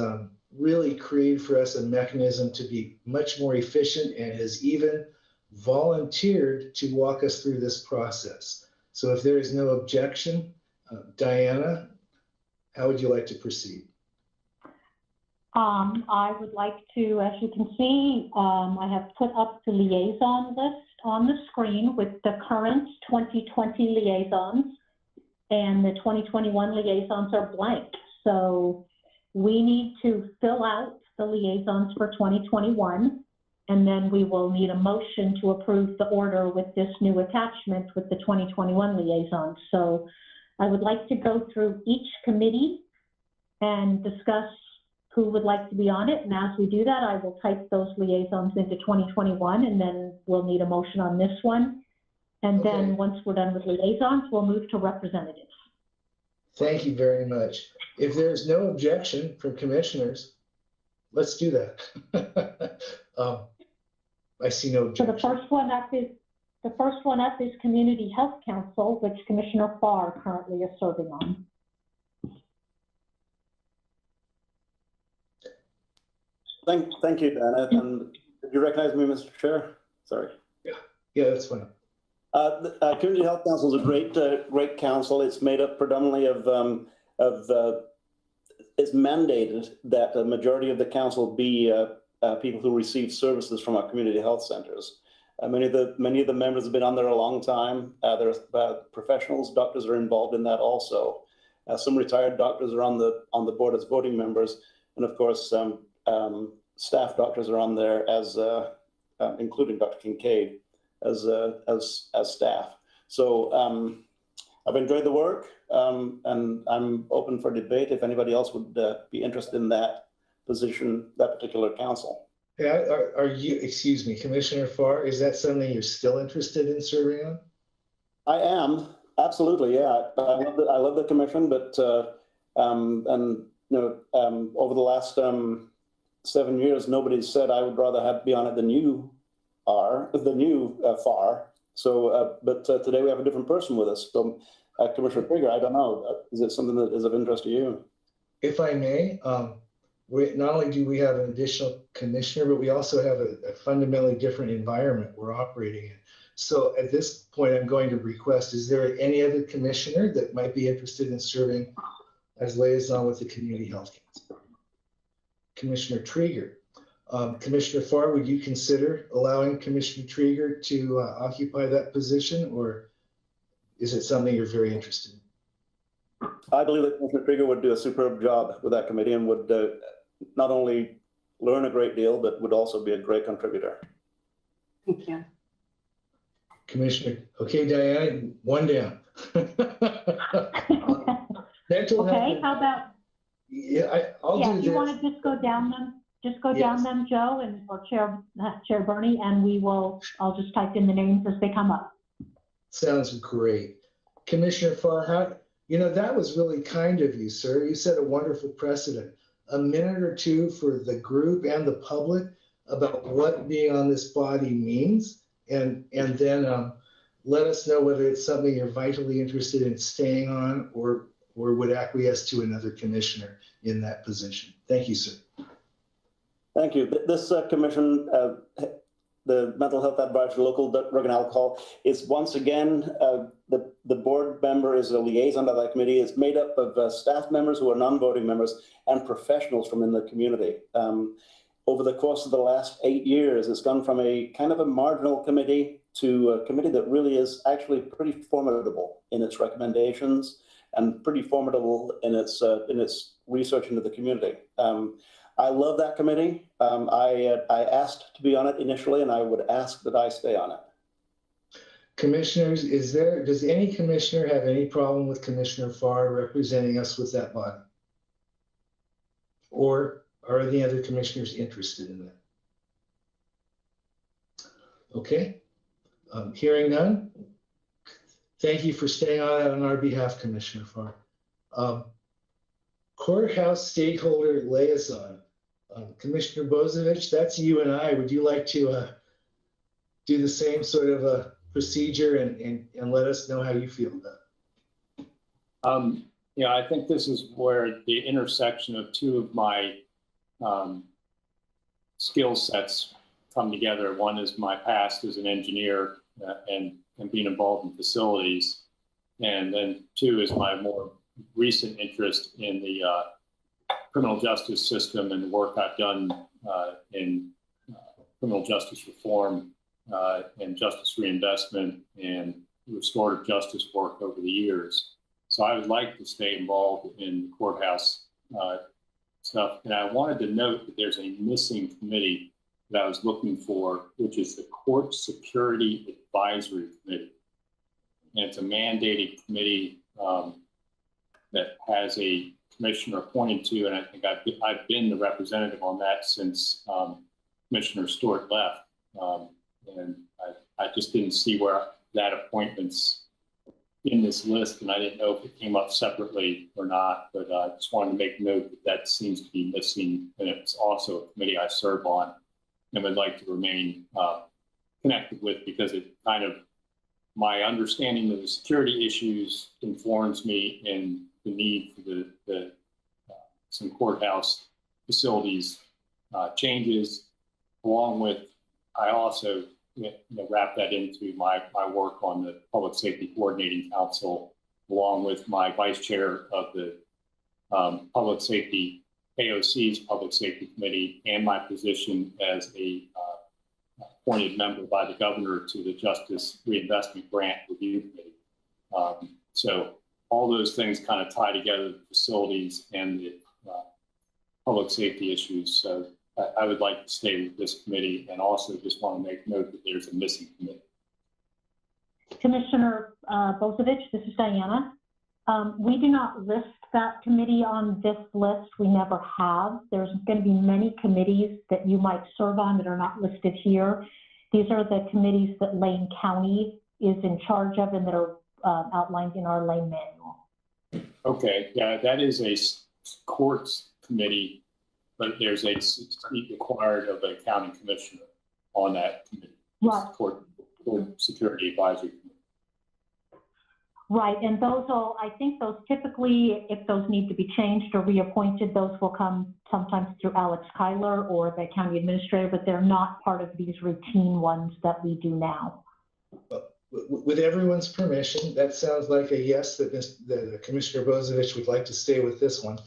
really created for us a mechanism to be much more efficient and has even volunteered to walk us through this process. So if there is no objection, Diana, how would you like to proceed? I would like to, as you can see, I have put up the liaison list on the screen with the current 2020 liaisons, and the 2021 liaisons are blank. So we need to fill out the liaisons for 2021, and then we will need a motion to approve the order with this new attachment with the 2021 liaisons. So I would like to go through each committee and discuss who would like to be on it. And as we do that, I will type those liaisons into 2021, and then we'll need a motion on this one. And Okay. then once we're done with liaisons, we'll move to representatives. Thank you very much. If there's no objection from commissioners, let's do that. I see no So objection. the first one up is Community Health Council, which Commissioner Farr currently is serving on. Thank you, Dana. And did you recognize me, Mr. Chair? Sorry. Yeah, that's fine. The Community Health Council is a great council. It's made up predominantly it's mandated that the majority of the council be people who receive services from our community health centers. Many of the members have been on there a long time. There's professionals, doctors are involved in that also. Some retired doctors are on the board as voting members, and of course, staff doctors are on there as including Dr. Kincaid as staff. So I've enjoyed the work, and I'm open for debate if anybody else would be interested in that position, that particular council. Yeah, are you, excuse me, Commissioner Farr, is that something you're still interested in serving on? I am, absolutely, yeah. I love the commission, but and over the last 7 years, nobody's said I would rather be on it than you are, Farr. So, but today we have a different person with us. So, Commissioner Trigger, I don't know, is it something that is of interest to you? If I may, not only do we have an additional commissioner, but we also have a fundamentally different environment we're operating in. So at this point, I'm going to request, is there any other commissioner that might be interested in serving as liaison with the Community Health Council? Commissioner Trigger. Commissioner Farr, would you consider allowing Commissioner Trigger to occupy that position, or is it something you're very interested in? I believe that Commissioner Trigger would do a superb job with that committee and would not only learn a great deal, but would also be a great contributor. Thank you. Commissioner, okay, Diana, one down. Okay, how about, Yeah, I'll do yeah, this. you want to just go down them? Just go down them, Joe, and or Chair Bernie, and I'll just type in the names as they come up. Sounds great. Commissioner Farr, that was really kind of you, sir. You set a wonderful precedent. A minute or two for the group and the public about what being on this body means, and then let us know whether it's something you're vitally interested in staying on or would acquiesce to another commissioner in that position. Thank you, sir. Thank you. This commission, the Mental Health Advisory Local Drug and Alcohol, is once again, the board member is a liaison to that committee. It's made up of staff members who are non-voting members and professionals from in the community. Over the course of the last 8 years, it's gone from a kind of a marginal committee to a committee that really is actually pretty formidable in its recommendations and pretty formidable in its research into the community. I love that committee. I asked to be on it initially, and I would ask that I stay on it. Commissioners, does any commissioner have any problem with Commissioner Farr representing us with that body? Or are any other commissioners interested in that? Okay, hearing none. Thank you for staying on our behalf, Commissioner Farr. Courthouse Stakeholder Liaison. Commissioner Bozovich, that's you and I. Would you like to do the same sort of procedure and let us know how you feel about it. Yeah, I think this is where the intersection of two of my skill sets come together. One is my past as an engineer and being involved in facilities. And then two is my more recent interest in the criminal justice system and the work I've done in criminal justice reform and justice reinvestment and restorative justice work over the years. So I would like to stay involved in the courthouse stuff. And I wanted to note that there's a missing committee that I was looking for, which is the Court Security Advisory Committee. And it's a mandated committee that has a commissioner appointed to, and I think I've been the representative on that since Commissioner Stewart left. And I just didn't see where that appointment's in this list, and I didn't know if it came up separately or not, but I just wanted to make note that that seems to be missing, and it's also a committee I serve on and would like to remain connected with, because it kind of, my understanding of the security issues informs me in the need for some courthouse facilities changes, along with, I also wrap that into my work on the Public Safety Coordinating Council, along with my vice chair of the Public Safety, AOC's Public Safety Committee, and my position as a appointed member by the governor to the Justice Reinvestment Grant Review Committee. So all those things kind of tie together, the facilities and the public safety issues. So I would like to stay with this committee, and also just want to make note that there's a missing committee. Commissioner Bozovich, this is Diana. We do not list that committee on this list. We never have. There's going to be many committees that you might serve on that are not listed here. These are the committees that Lane County is in charge of and that are outlined in our Lane manual. Okay, yeah, that is a courts committee, but there's a seat required of a county commissioner on that committee. Right. Court Security Advisory Committee. Right, and those will, I think those typically, if those need to be changed or reappointed, those will come sometimes through Alex Kyler or the county administrator, but they're not part of these routine ones that we do now. With everyone's permission, that sounds like a yes, that Commissioner Bozovich would like to stay with this one.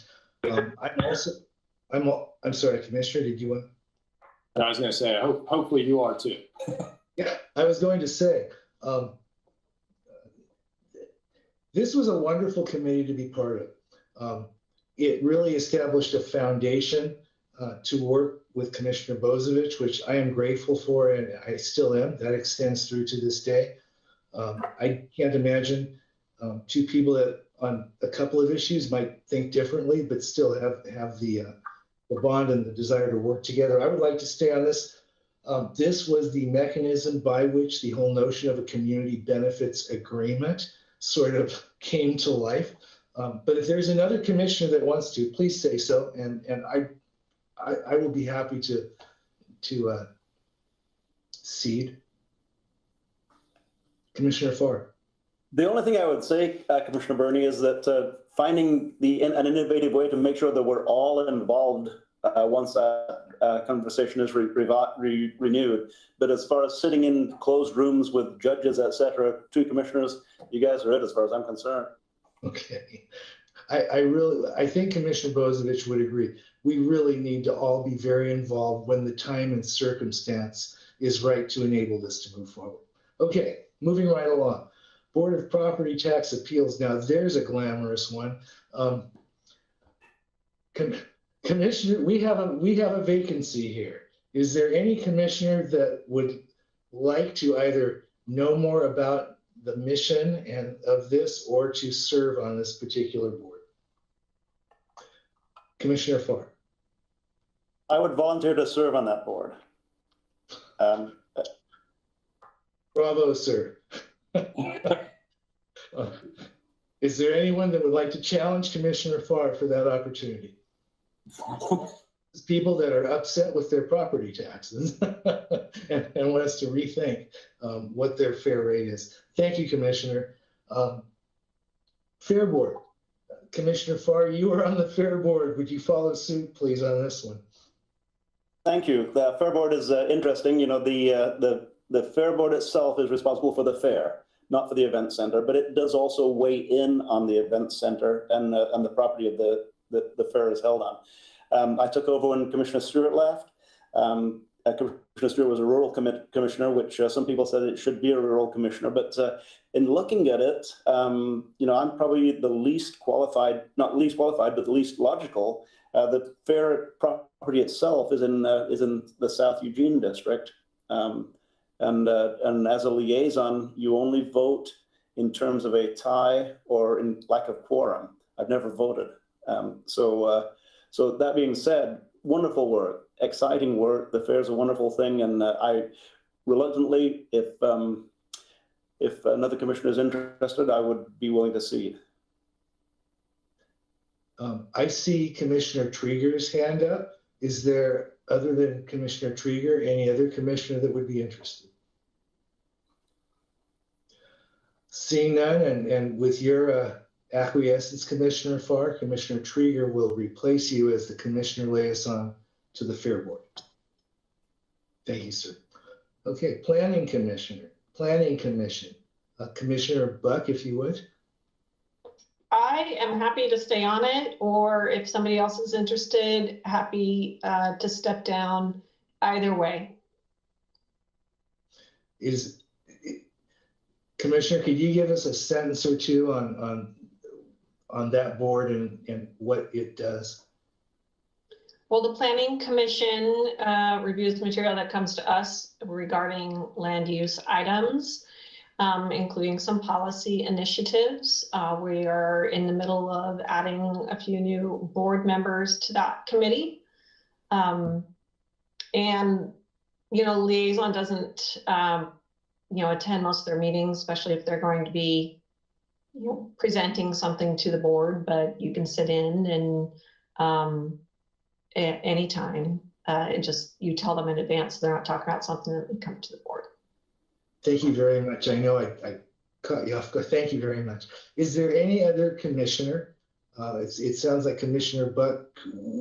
I'm sorry, Commissioner, did you want? I was going to say, hopefully you are too. Yeah, I was going to say, this was a wonderful committee to be part of. It really established a foundation to work with Commissioner Bozovich, which I am grateful for, and I still am. That extends through to this day. I can't imagine two people that on a couple of issues might think differently, but still have the bond and the desire to work together. I would like to stay on this. This was the mechanism by which the whole notion of a community benefits agreement sort of came to life. But if there's another commissioner that wants to, please say so, and I will be happy to cede. Commissioner Farr. The only thing I would say, Commissioner Burney, is that finding an innovative way to make sure that we're all involved once a conversation is renewed. But as far as sitting in closed rooms with judges, etc., two commissioners, you guys are it as far as I'm concerned. Okay. I think Commissioner Bozovich would agree. We really need to all be very involved when the time and circumstance is right to enable this to move forward. Okay, moving right along. Board of Property Tax Appeals. Now there's a glamorous one. Commissioner, we have a vacancy here. Is there any commissioner that would like to either know more about the mission and of this, or to serve on this particular board? Commissioner Farr. I would volunteer to serve on that board. Bravo, sir. Is there anyone that would like to challenge Commissioner Farr for that opportunity? people that are upset with their property taxes and want us to rethink what their fair rate is. Thank you, Commissioner. Fair Board. Commissioner Farr, you are on the Fair Board. Would you follow suit, please, on this one? Thank you. The Fair Board is interesting. You know, the Fair Board itself is responsible for the fair, not for the event center, but it does also weigh in on the event center and the property of the fair is held on. I took over when Commissioner Stewart left. Commissioner Stewart was a rural commissioner, which some people said it should be a rural commissioner. But in looking at it, you know, I'm probably the least qualified, not least qualified, but the least logical. The fair property itself is in the South Eugene district. And as a liaison, you only vote in terms of a tie or in lack of quorum. I've never voted. So that being said, wonderful work, exciting work. The fair is a wonderful thing, and I reluctantly, if another commissioner is interested, I would be willing to see. I see Commissioner Trieger's hand up. Is there, other than Commissioner Trieger, any other commissioner that would be interested? Seeing none, and with your acquiescence, Commissioner Farr, Commissioner Trieger will replace you as the commissioner liaison to the Fair Board. Thank you, sir. Okay, Planning Commission. Commissioner Buck, if you would. I am happy to stay on it, or if somebody else is interested, happy to step down. Either way. Commissioner, could you give us a sentence or two on that board and what it does? Well, the Planning Commission reviews material that comes to us regarding land use items, including some policy initiatives. We are in the middle of adding a few new board members to that committee. And, you know, liaison doesn't, you know, attend most of their meetings, especially if they're going to be, you know, presenting something to the board, but you can sit in and at any time, and just, you tell them in advance so they're not talking about something that would come to the board. Thank you very much. I know I cut you off. Thank you very much. Is there any other commissioner? It sounds like Commissioner Buck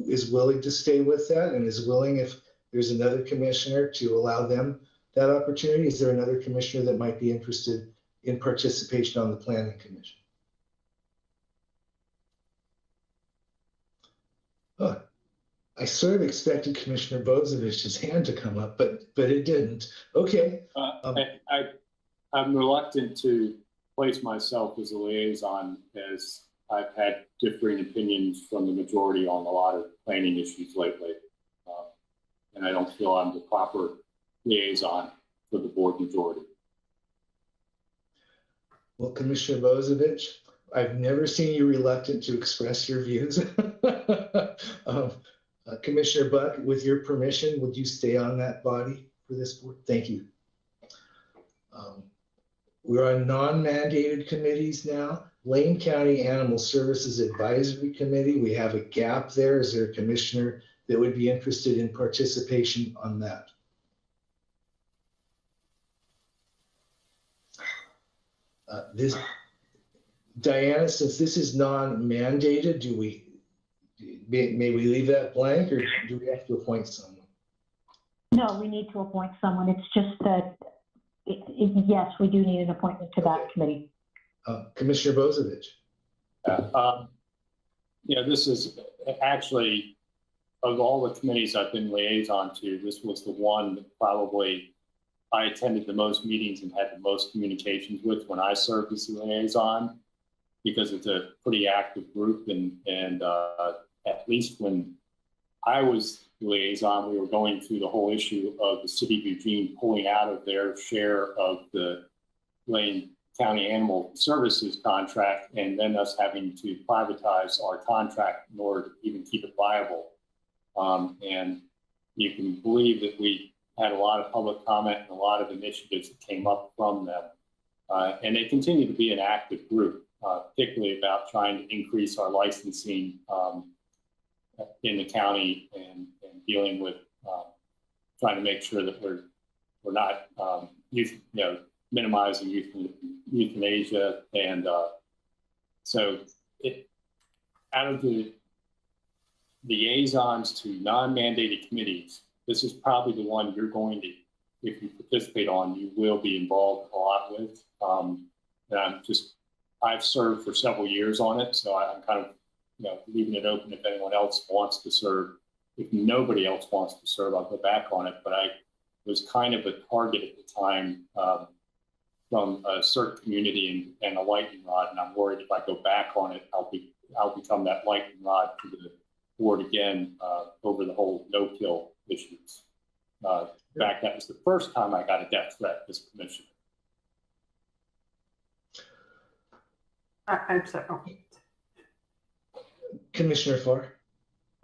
is willing to stay with that and is willing, if there's another commissioner, to allow them that opportunity. Is there another commissioner that might be interested in participation on the Planning Commission? Oh, I sort of expected Commissioner Bozovich's hand to come up, but it didn't. Okay. I'm reluctant to place myself as a liaison, as I've had differing opinions from the majority on a lot of planning issues lately. And I don't feel I'm the proper liaison for the board majority. Well, Commissioner Bozovich, I've never seen you reluctant to express your views. Commissioner Buck, with your permission, would you stay on that body for this board? Thank you. We're on non-mandated committees now. Lane County Animal Services Advisory Committee, we have a gap there. Is there a commissioner that would be interested in participation on that? Diana, since this is non-mandated, may we leave that blank, or do we have to appoint someone? No, we need to appoint someone. It's just that, yes, we do need an appointment to that committee. Commissioner Bozovich. Yeah, this is actually, of all the committees I've been liaison to, this was the one that probably I attended the most meetings and had the most communications with when I served as a liaison, because it's a pretty active group, and at least when I was liaison, we were going through the whole issue of the city of Eugene pulling out of their share of the Lane County Animal Services contract, and then us having to privatize our contract in order to even keep it viable. And you can believe that we had a lot of public comment and a lot of initiatives that came up from them. And they continue to be an active group, particularly about trying to increase our licensing in the county and dealing with trying to make sure that we're not minimizing euthanasia, and so out of the liaisons to non-mandated committees, this is probably the one you're going to, if you participate on, you will be involved a lot with. And I've served for several years on it, so I'm kind of leaving it open if anyone else wants to serve. If nobody else wants to serve, I'll go back on it. But I was kind of a target at the time from a certain community and a lightning rod, and I'm worried if I go back on it, I'll become that lightning rod for the board again over the whole no-kill issues. In fact, that was the first time I got a death threat as commissioner. I'm sorry. Commissioner Farr.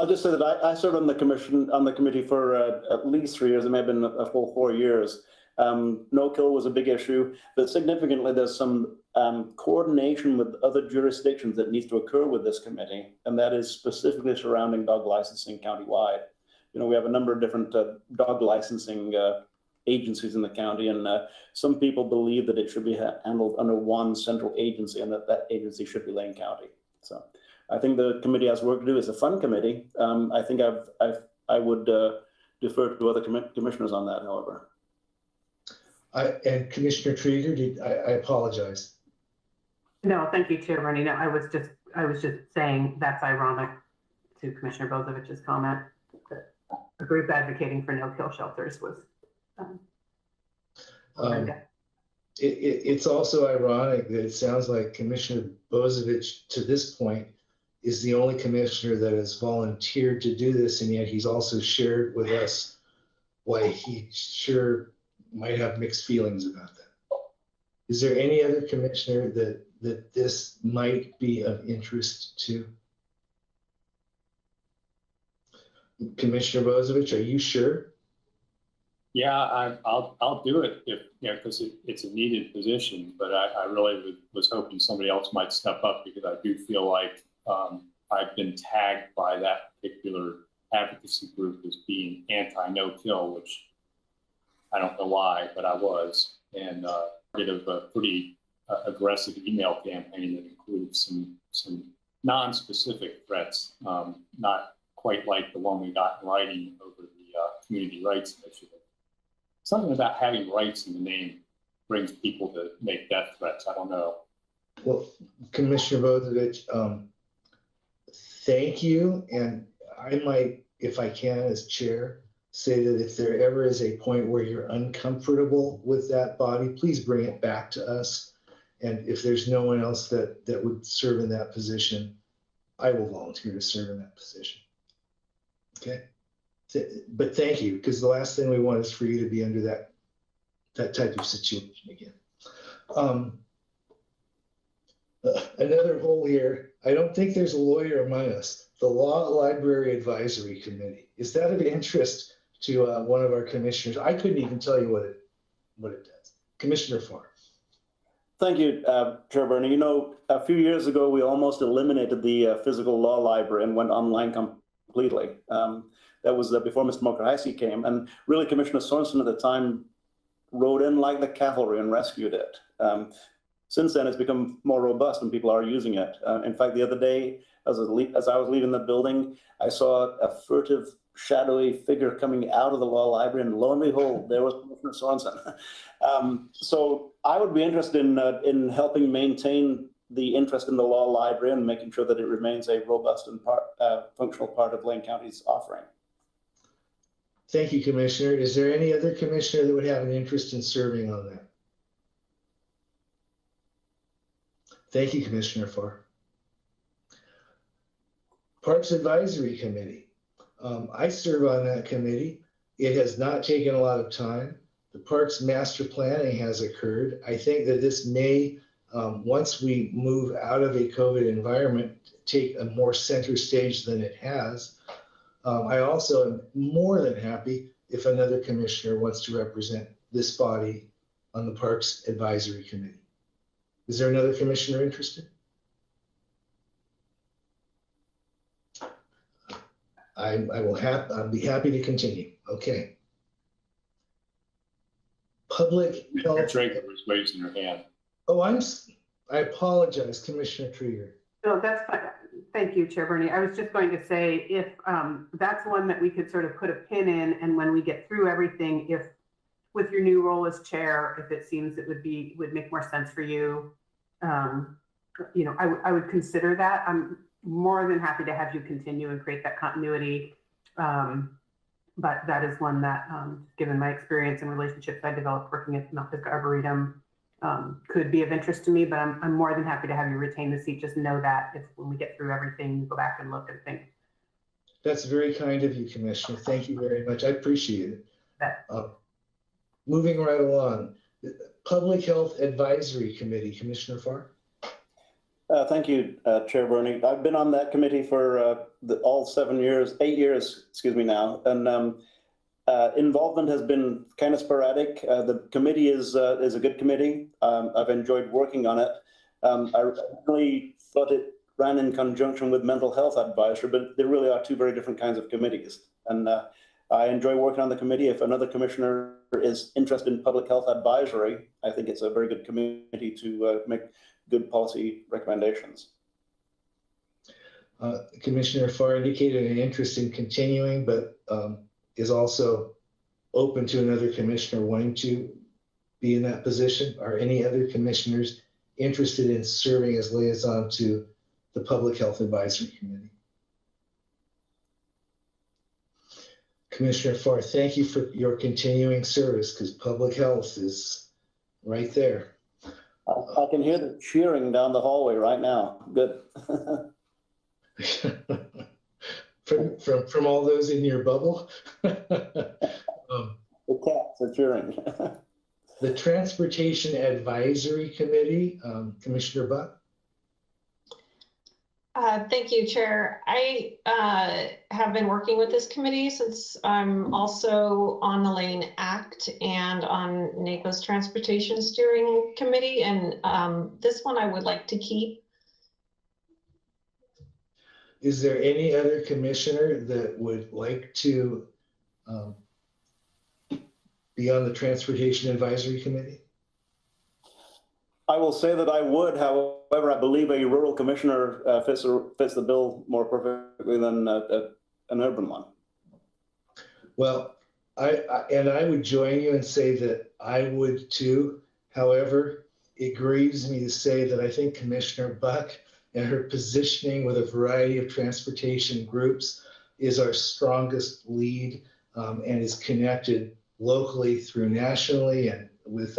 I'll just say that I served on the committee for at least 3 years. It may have been a full 4 years. No kill was a big issue, but significantly there's some coordination with other jurisdictions that needs to occur with this committee, and that is specifically surrounding dog licensing countywide. We have a number of different dog licensing agencies in the county, and some people believe that it should be handled under one central agency, and that agency should be Lane County. So I think the committee has work to do. It's a fun committee. I think I would defer to other commissioners on that, however. And Commissioner Trieger, I apologize. No, thank you, Chair Bernie. No, I was just saying that's ironic to Commissioner Bozovich's comment that a group advocating for no-kill shelters was. It's also ironic that it sounds like Commissioner Bozovich, to this point, is the only commissioner that has volunteered to do this, and yet he's also shared with us why he sure might have mixed feelings about that. Is there any other commissioner that this might be of interest to? Commissioner Bozovich, are you sure? Yeah, I'll do it if because it's a needed position. But I really was hoping somebody else might step up, because I do feel like I've been tagged by that particular advocacy group as being anti-no-kill, which I don't know why, but I was, and part of a pretty aggressive email campaign that included some non-specific threats, not quite like the one we got in writing over the Community Rights Initiative. Something about having rights in the name brings people to make death threats. I don't know. Well, Commissioner Bozovich, thank you, and I might, if I can, as chair, say that if there ever is a point where you're uncomfortable with that body, please bring it back to us. And if there's no one else that would serve in that position, I will volunteer to serve in that position. Okay? But thank you, because the last thing we want is for you to be under that type of situation again. Another hole here. I don't think there's a lawyer among us. The Law Library Advisory Committee. Is that of interest to one of our commissioners? I couldn't even tell you what it does. Commissioner Farr. Thank you, Chair Bernie. A few years ago, we almost eliminated the physical law library and went online completely. That was before Mr. Mokahaisi came. And really, Commissioner Sorensen at the time rode in like the cavalry and rescued it. Since then, it's become more robust and people are using it. In fact, the other day, as I was leaving the building, I saw a furtive, shadowy figure coming out of the law library, and lo and behold, there was Commissioner Sorensen. So I would be interested in helping maintain the interest in the law library and making sure that it remains a robust and functional part of Lane County's offering. Thank you, Commissioner. Is there any other commissioner that would have an interest in serving on that? Thank you, Commissioner Farr. Parks Advisory Committee. I serve on that committee. It has not taken a lot of time. The Parks Master Planning has occurred. I think that this may, once we move out of a COVID environment, take a more center stage than it has. I also am more than happy if another commissioner wants to represent this body on the Parks Advisory Committee. Is there another commissioner interested? I'll be happy to continue. Okay. Public Commissioner health. Traeger was raising her hand. Oh, I apologize, Commissioner Trieger. No, that's fine. Thank you, Chair Bernie. I was just going to say, if that's one that we could sort of put a pin in, and when we get through everything, if with your new role as chair, if it seems it would make more sense for you, you know, I would consider that. I'm more than happy to have you continue and create that continuity. But that is one that, given my experience and relationships I developed working at Mount Pisgah Arboretum, could be of interest to me, but I'm more than happy to have you retain the seat. Just know that if when we get through everything, you go back and look and think. That's very kind of you, Commissioner. Thank you very much. I appreciate it. Moving right along, Public Health Advisory Committee, Commissioner Farr. Thank you, Chair Bernie. I've been on that committee for all 8 years, excuse me now, and involvement has been kind of sporadic. The committee is a good committee. I've enjoyed working on it. I really thought it ran in conjunction with Mental Health Advisory, but there really are two very different kinds of committees. And I enjoy working on the committee. If another commissioner is interested in Public Health Advisory, I think it's a very good committee to make good policy recommendations. Commissioner Farr indicated an interest in continuing, but is also open to another commissioner wanting to be in that position. Are any other commissioners interested in serving as liaison to the Public Health Advisory Committee? Commissioner Farr, thank you for your continuing service, because public health is right there. I can hear the cheering down the hallway right now. Good. from all those in your bubble. The cats are cheering. The Transportation Advisory Committee, Commissioner Buck. Thank you, Chair. I have been working with this committee since I'm also on the Lane Act and on NACO's Transportation Steering Committee, and this one I would like to keep. Is there any other commissioner that would like to be on the Transportation Advisory Committee? I will say that I would, however, I believe a rural commissioner fits the bill more perfectly than an urban one. Well, I would join you and say that I would too. However, it grieves me to say that I think Commissioner Buck and her positioning with a variety of transportation groups is our strongest lead, and is connected locally through nationally, and with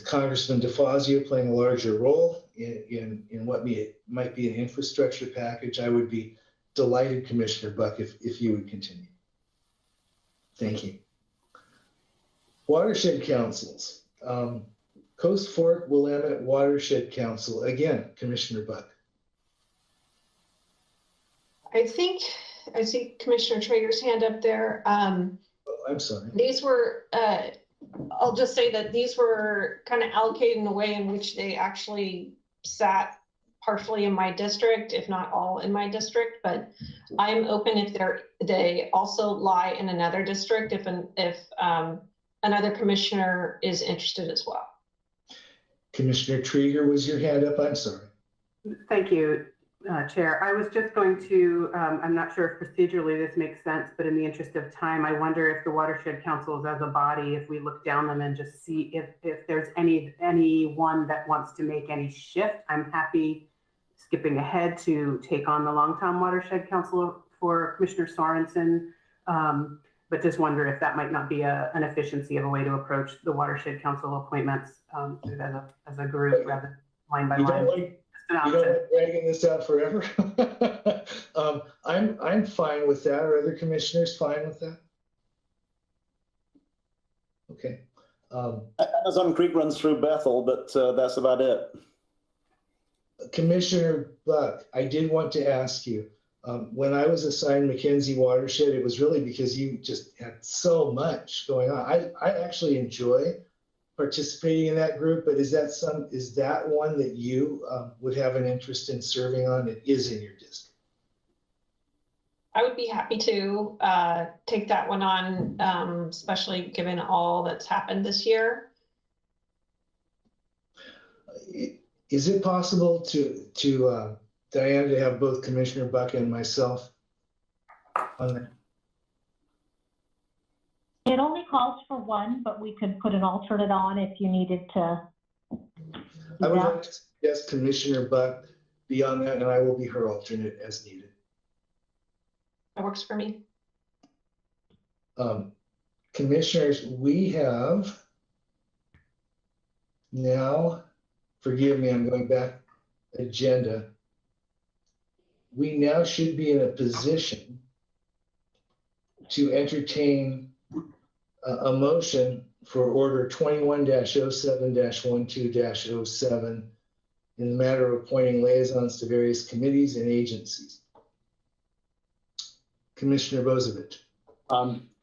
Congressman DeFazio playing a larger role in what might be an infrastructure package. I would be delighted, Commissioner Buck, if you would continue. Thank you. Watershed councils. Coast Fork Willamette Watershed Council. Again, Commissioner Buck. I think I see Commissioner Traeger's hand up there. Oh, I'm sorry. These were, I'll just say that these were kind of allocated in a way in which they actually sat partially in my district, if not all in my district, but I'm open if they also lie in another district, if another commissioner is interested as well. Commissioner Trieger, was your hand up? I'm sorry. Thank you, Chair. I was just going to, I'm not sure if procedurally this makes sense, but in the interest of time, I wonder if the watershed councils as a body, if we look down them and just see if there's anyone that wants to make any shift. I'm happy skipping ahead to take on the Longtown Watershed Council for Commissioner Sorensen, but just wonder if that might not be an efficiency of a way to approach the Watershed Council appointments as a group rather than line by line. You don't like dragging this out forever? I'm fine with that. Are other commissioners fine with that? Okay. Amazon Creek runs through Bethel, but that's about it. Commissioner Buck, I did want to ask you, when I was assigned McKenzie Watershed, it was really because you just had so much going on. I actually enjoy participating in that group, but is that one that you would have an interest in serving on? It is in your district. I would be happy to take that one on, especially given all that's happened this year. Is it possible to Diana, to have both Commissioner Buck and myself on that? It only calls for one, but we could put an alternate on if you needed to. I would like to suggest Commissioner Buck be on that, and I will be her alternate as needed. That works for me. Commissioners, we have now, forgive me, I'm going back, agenda. We now should be in a position to entertain a motion for order 21-07-12-07 in the matter of appointing liaisons to various committees and agencies. Commissioner Bozovich.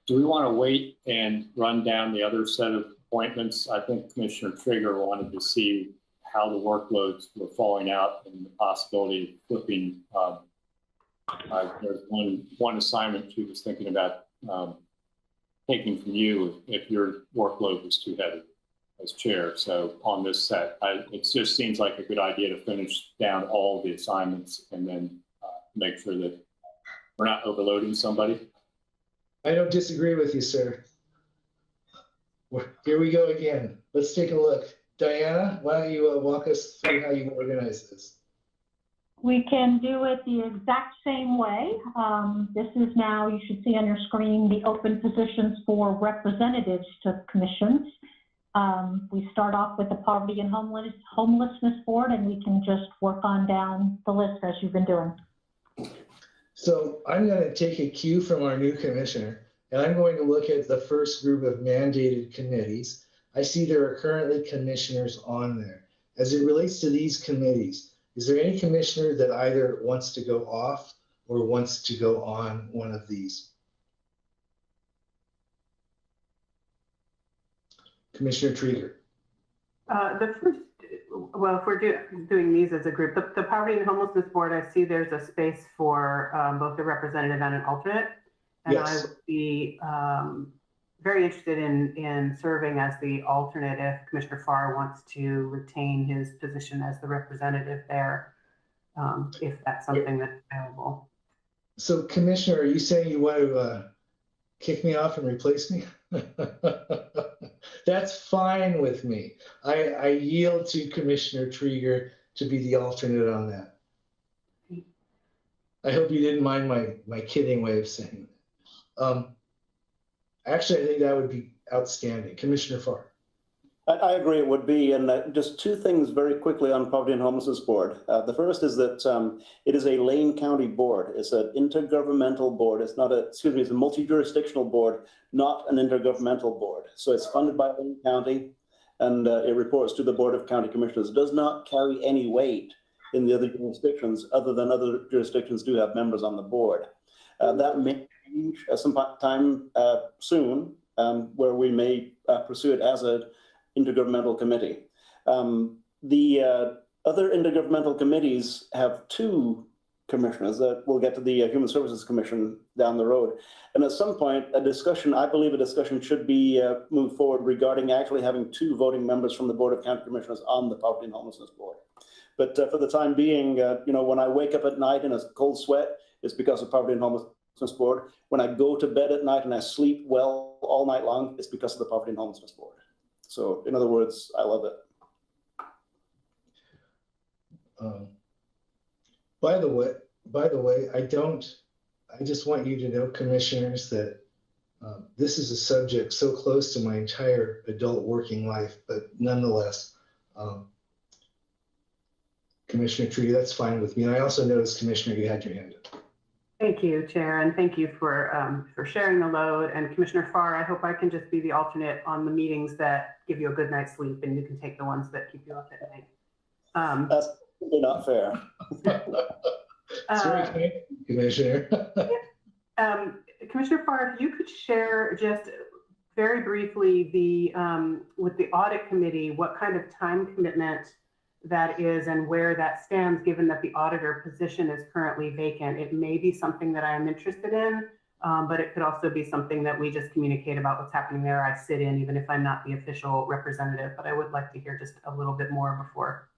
Do we want to wait and run down the other set of appointments? I think Commissioner Trigger wanted to see how the workloads were falling out and the possibility of flipping. There's one assignment she was thinking about taking from you if your workload was too heavy as chair. So on this set, it just seems like a good idea to finish down all the assignments and then make sure that we're not overloading somebody. I don't disagree with you, sir. Here we go again. Let's take a look. Diana, why don't you walk us through how you organize this? We can do it the exact same way. This is now, you should see on your screen, the open positions for representatives to commissions. We start off with the Poverty and Homelessness Board, and we can just work on down the list as you've been doing. So I'm going to take a cue from our new commissioner, and I'm going to look at the first group of mandated committees. I see there are currently commissioners on there. As it relates to these committees, is there any commissioner that either wants to go off or wants to go on one of these? Commissioner Trieger. The first, well, if we're doing these as a group, the Poverty and Homelessness Board, I see there's a space for both a representative and an alternate. And Yes. I would be very interested in serving as the alternate if Commissioner Farr wants to retain his position as the representative there, if that's something that's available. So Commissioner, are you saying you want to kick me off and replace me? That's fine with me. I yield to Commissioner Trieger to be the alternate on that. I hope you didn't mind my kidding way of saying that. Actually, I think that would be outstanding. Commissioner Farr. I agree it would be, and just two things very quickly on Poverty and Homelessness Board. The first is that it is a Lane County board. It's an intergovernmental board. It's not it's a multi-jurisdictional board, not an intergovernmental board. So it's funded by Lane County, and it reports to the Board of County Commissioners. It does not carry any weight in the other jurisdictions, other than other jurisdictions do have members on the board. That may change at some time soon, where we may pursue it as a intergovernmental committee. The other intergovernmental committees have two commissioners. That we'll get to the Human Services Commission down the road. And at some point, I believe a discussion should be moved forward regarding actually having two voting members from the Board of County Commissioners on the Poverty and Homelessness Board. But for the time being, when I wake up at night in a cold sweat, it's because of Poverty and Homelessness Board. When I go to bed at night and I sleep well all night long, it's because of the Poverty and Homelessness Board. So, in other words, I love it. By the way, I just want you to know, commissioners, that this is a subject so close to my entire adult working life, but nonetheless, Commissioner Tree, that's fine with me. And I also noticed, Commissioner, you had your hand up. Thank you, Chair, and thank you for sharing the load. And Commissioner Farr, I hope I can just be the alternate on the meetings that give you a good night's sleep, and you can take the ones that keep you up at night. That's not fair. It's very kind, Commissioner. Commissioner Farr, if you could share just very briefly with the audit committee, what kind of time commitment that is and where that stands, given that the auditor position is currently vacant. It may be something that I am interested in, but it could also be something that we just communicate about what's happening there. I sit in, even if I'm not the official representative, but I would like to hear just a little bit more before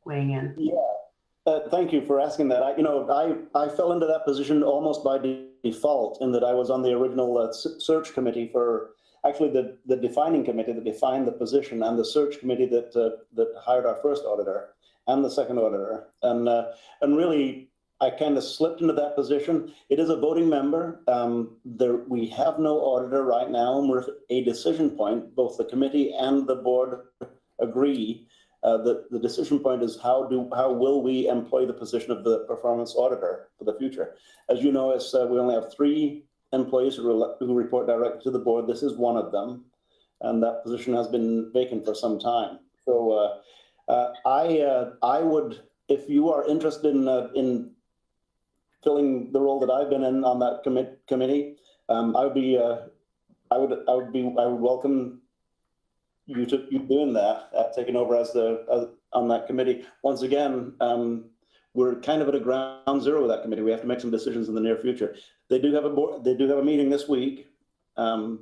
weighing in. Yeah, thank you for asking that. I fell into that position almost by default in that I was on the original search committee for actually the defining committee that defined the position, and the search committee that hired our first auditor and the second auditor. And really, I kind of slipped into that position. It is a voting member. We have no auditor right now, and we're at a decision point. Both the committee and the board agree that the decision point is how will we employ the position of the performance auditor for the future. As you know, we only have 3 employees who report directly to the board. This is one of them, and that position has been vacant for some time. So I would, if you are interested in filling the role that I've been in on that committee, I would welcome you doing that, taking over as on that committee. Once again, we're kind of at a ground zero with that committee. We have to make some decisions in the near future. They do have a board. They do have a meeting this week, and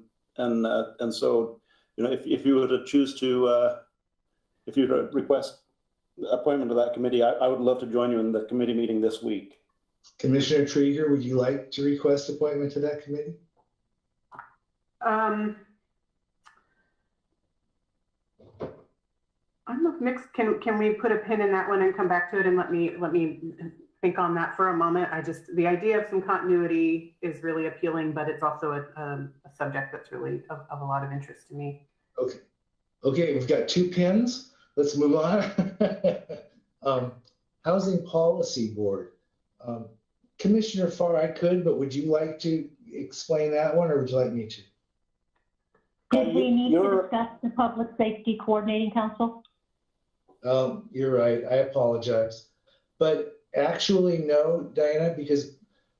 so if you were to choose to, if you were to request appointment to that committee, I would love to join you in the committee meeting this week. Commissioner Trieger, would you like to request appointment to that committee? I'm mixed. Can we put a pin in that one and come back to it and let me think on that for a moment? The idea of some continuity is really appealing, but it's also a subject that's really of a lot of interest to me. Okay, we've got 2 pins. Let's move on. Housing Policy Board. Commissioner Farr, I could, but would you like to explain that one, or would you like me to? Did we need to discuss the Public Safety Coordinating Council? You're right. I apologize. But actually, no, Diana, because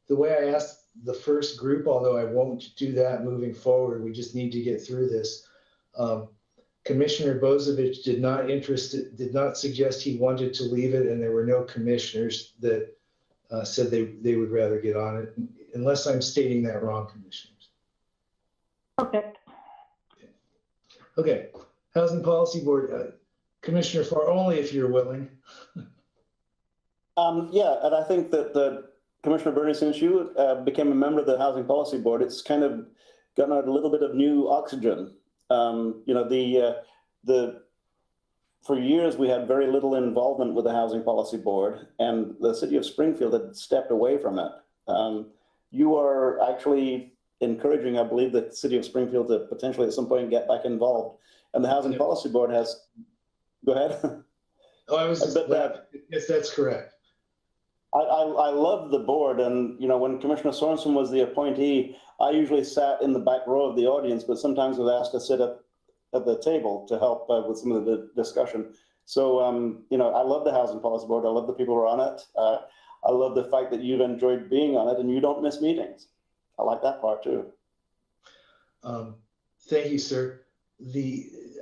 the way I asked the first group, although I won't do that moving forward, we just need to get through this. Commissioner Bozovich did not suggest he wanted to leave it, and there were no commissioners that said they would rather get on it, unless I'm stating that wrong, commissioners. Perfect. Okay, Housing Policy Board, Commissioner Farr, only if you're willing. Yeah, and I think that Commissioner Burney, since you became a member of the Housing Policy Board, it's kind of gotten out a little bit of new oxygen. For years, we had very little involvement with the Housing Policy Board, and the city of Springfield had stepped away from it. You are actually encouraging, I believe, the city of Springfield to potentially at some point get back involved. And the Housing Policy Board has, go ahead. Oh, I was just yes, that's correct. I love the board, and when Commissioner Sorensen was the appointee, I usually sat in the back row of the audience, but sometimes was asked to sit at the table to help with some of the discussion. So, I love the Housing Policy Board. I love the people who are on it. I love the fact that you've enjoyed being on it and you don't miss meetings. I like that part too. Thank you, sir.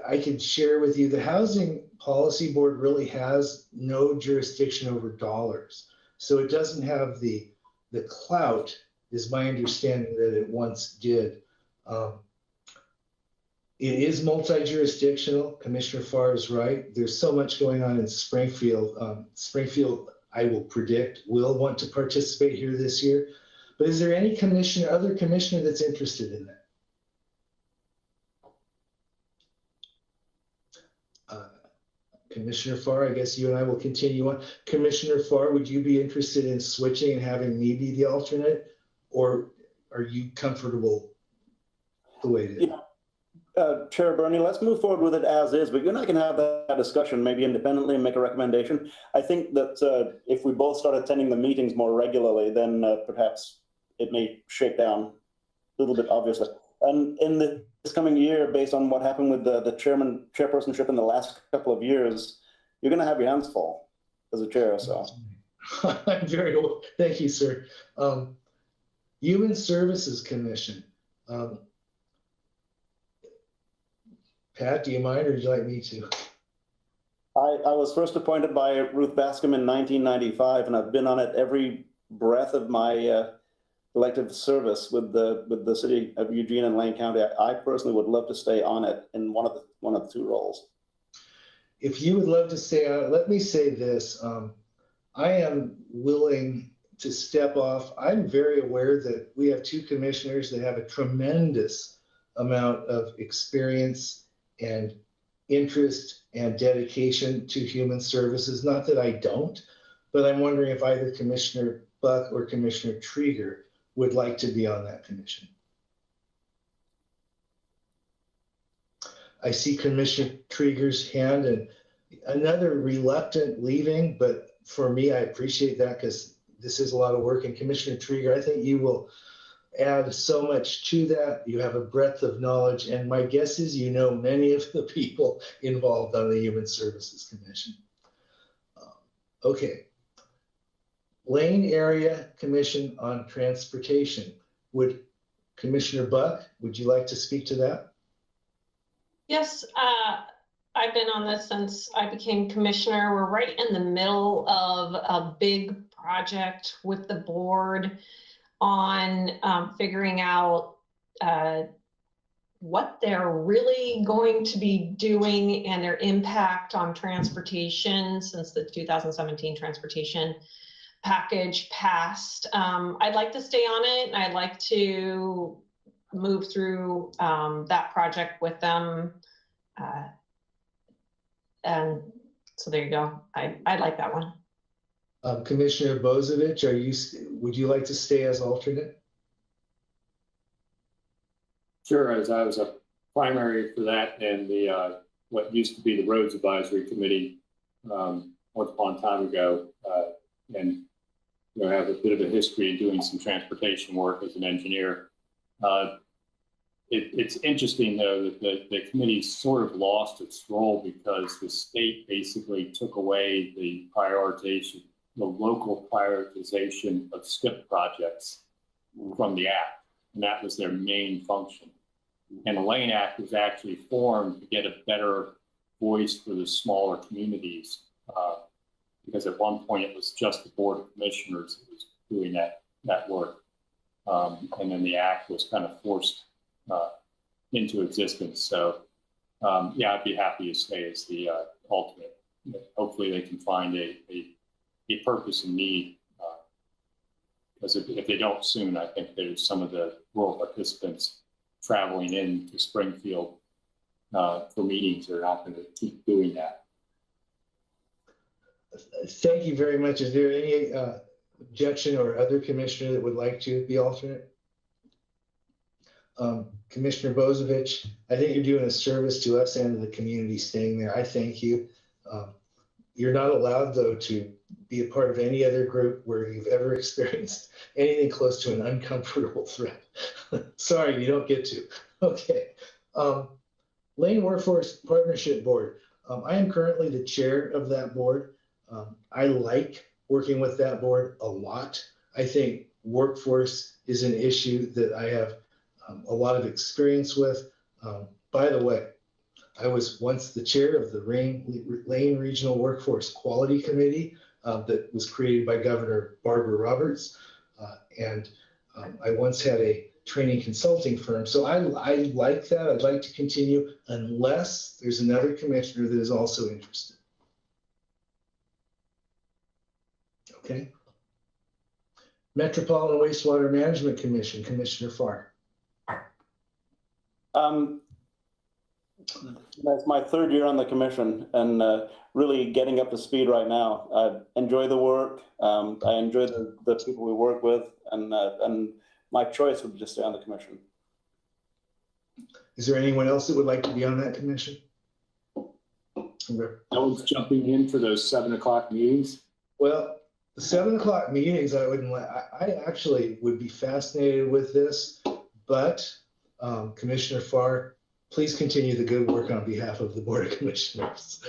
I can share with you, the Housing Policy Board really has no jurisdiction over dollars. So it doesn't have the clout, is my understanding, that it once did. It is multi-jurisdictional. Commissioner Farr is right. There's so much going on in Springfield. Springfield, I will predict, will want to participate here this year. But is there any other commissioner that's interested in that? Commissioner Farr, I guess you and I will continue on. Commissioner Farr, would you be interested in switching and having me be the alternate, or are you comfortable the way it is? Chair Burney, let's move forward with it as is, but you and I can have that discussion maybe independently and make a recommendation. I think that if we both start attending the meetings more regularly, then perhaps it may shake down a little bit, obviously. And in this coming year, based on what happened with the chairpersonship in the last couple of years, you're going to have your hands full as a chair. So, I'm very well. Thank you, sir. Human Services Commission. Pat, do you mind, or would you like me to? I was first appointed by Ruth Bascom in 1995, and I've been on it every breath of my elective service with the city of Eugene and Lane County. I personally would love to stay on it in one of the two roles. If you would love to stay on it, let me say this. I am willing to step off. I'm very aware that we have two commissioners that have a tremendous amount of experience and interest and dedication to human services. Not that I don't, but I'm wondering if either Commissioner Buck or Commissioner Trieger would like to be on that commission. I see Commissioner Trieger's hand and another reluctant leaving, but for me, I appreciate that because this is a lot of work. And Commissioner Trieger, I think you will add so much to that. You have a breadth of knowledge, and my guess is you know many of the people involved on the Human Services Commission. Okay. Lane Area Commission on Transportation. Would Commissioner Buck, would you like to speak to that? Yes, I've been on this since I became commissioner. We're right in the middle of a big project with the board on figuring out what they're really going to be doing and their impact on transportation since the 2017 transportation package passed. I'd like to stay on it. I'd like to move through that project with them. And so there you go. I like that one. Commissioner Bozovich, would you like to stay as alternate? Sure, as I was a primary for that and the what used to be the Roads Advisory Committee once upon a time ago, and have a bit of a history of doing some transportation work as an engineer. It's interesting, though, that the committee sort of lost its role because the state basically took away the prioritization, the local prioritization of STIP projects from the Act, and that was their main function. And the Lane Act was actually formed to get a better voice for the smaller communities, because at one point it was just the Board of Commissioners that was doing that work. And then the Act was kind of forced into existence. So yeah, I'd be happy to stay as the alternate. Hopefully they can find a purpose and need, because if they don't soon, I think there's some of the rural participants traveling into Springfield for meetings are not going to keep doing that. Thank you very much. Is there any objection or other commissioner that would like to be alternate? Commissioner Bozovich, I think you're doing a service to us and to the community staying there. I thank you. You're not allowed, though, to be a part of any other group where you've ever experienced anything close to an uncomfortable threat. Sorry, you don't get to. Okay. Lane Workforce Partnership Board. I am currently the chair of that board. I like working with that board a lot. I think workforce is an issue that I have a lot of experience with. By the way, I was once the chair of the Lane Regional Workforce Quality Committee that was created by Governor Barbara Roberts. And I once had a training consulting firm. So I like that. I'd like to continue unless there's another commissioner that is also interested. Okay. Metropolitan Wastewater Management Commission, Commissioner Farr. That's my third year on the commission and really getting up to speed right now. I enjoy the work. I enjoy the people we work with, and my choice would just stay on the commission. Is there anyone else that would like to be on that commission? No one's jumping in for those 7 o'clock meetings. Well, the 7 o'clock meetings, I actually would be fascinated with this, but Commissioner Farr, please continue the good work on behalf of the Board of Commissioners.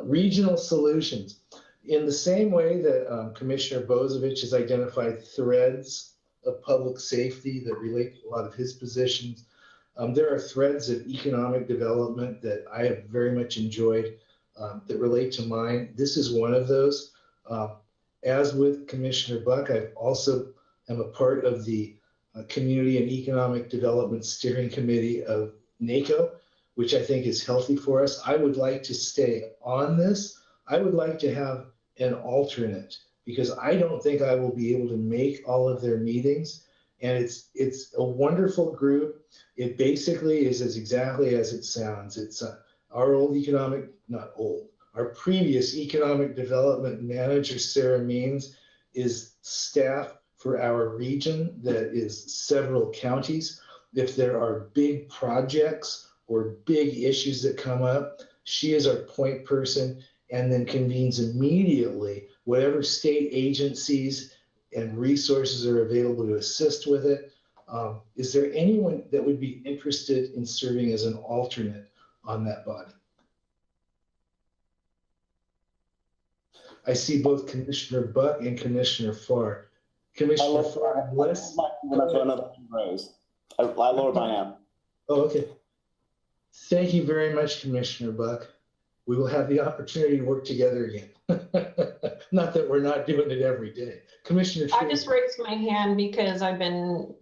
Regional solutions. In the same way that Commissioner Bozovich has identified threads of public safety that relate to a lot of his positions, There are threads of economic development that I have very much enjoyed that relate to mine. This is one of those. As with Commissioner Buck, I also am a part of the Community and Economic Development Steering Committee of NACO, which I think is healthy for us. I would like to stay on this. I would like to have an alternate because I don't think I will be able to make all of their meetings. And it's a wonderful group. It basically is as exactly as it sounds. It's our our previous economic development manager, Sarah Means, is staff for our region that is several counties. If there are big projects or big issues that come up, she is our point person and then convenes immediately whatever state agencies and resources are available to assist with it. Is there anyone that would be interested in serving as an alternate on that body? I see both Commissioner Buck and Commissioner Farr. Commissioner Farr, unless... I lowered my hand. Oh, okay. Thank you very much, Commissioner Buck. We will have the opportunity to work together again. Not that we're not doing it every day. Commissioner I just raised my hand because I've been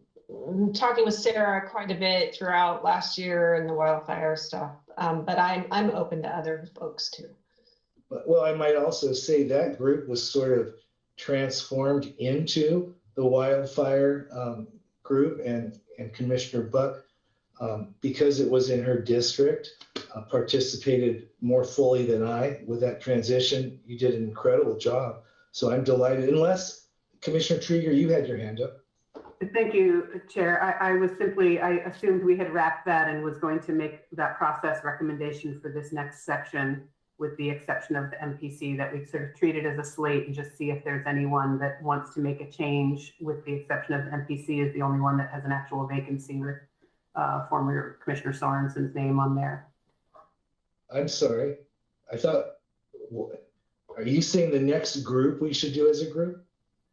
talking with Sarah quite a bit throughout last year and the wildfire stuff. But I'm open to other folks too. Well, I might also say that group was sort of transformed into the wildfire group, and Commissioner Buck, because it was in her district, participated more fully than I with that transition. You did an incredible job. So I'm delighted. Unless, Commissioner Trieger, you had your hand up. Thank you, Chair. I assumed we had wrapped that and was going to make that process recommendation for this next section, with the exception of the MPC, that we sort of treat it as a slate and just see if there's anyone that wants to make a change, with the exception of the MPC is the only one that has an actual vacancy with former Commissioner Sorensen's name on there. I'm sorry. I thought, are you saying the next group we should do as a group?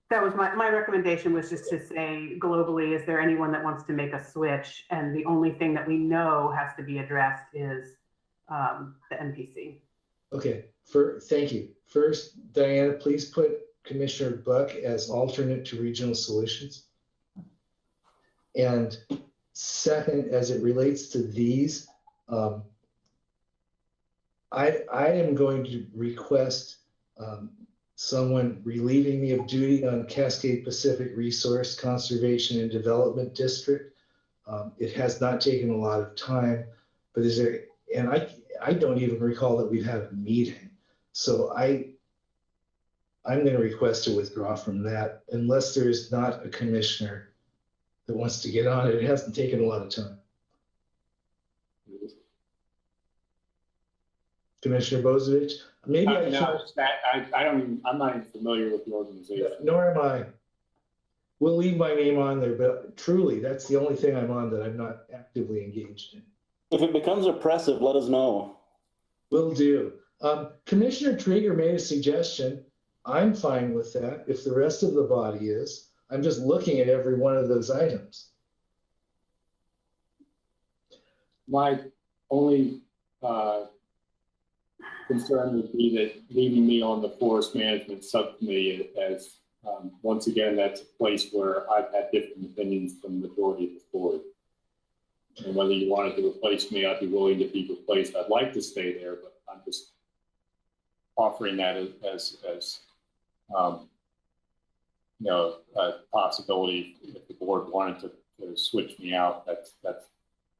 That was my recommendation, was just to say globally, is there anyone that wants to make a switch? And the only thing that we know has to be addressed is the MPC. Okay, thank you. First, Diana, please put Commissioner Buck as alternate to Regional Solutions. And second, as it relates to these, I am going to request someone relieving me of duty on Cascade Pacific Resource Conservation and Development District. It has not taken a lot of time, but is there, and I don't even recall that we've had a meeting. So I'm going to request to withdraw from that unless there's not a commissioner that wants to get on it. It hasn't taken a lot of time. Commissioner Bozovich, maybe I'm not even familiar with the organization. Nor am I. We'll leave my name on there, but truly, that's the only thing I'm on that I'm not actively engaged in. If it becomes oppressive, let us know. Will do. Commissioner Trieger made a suggestion. I'm fine with that if the rest of the body is. I'm just looking at every one of those items. My only concern would be that leaving me on the forest management subcommittee, as once again, that's a place where I've had different opinions from the majority of the board. And whether you wanted to replace me, I'd be willing to be replaced. I'd like to stay there, but I'm just offering that as you know, a possibility if the board wanted to switch me out. That's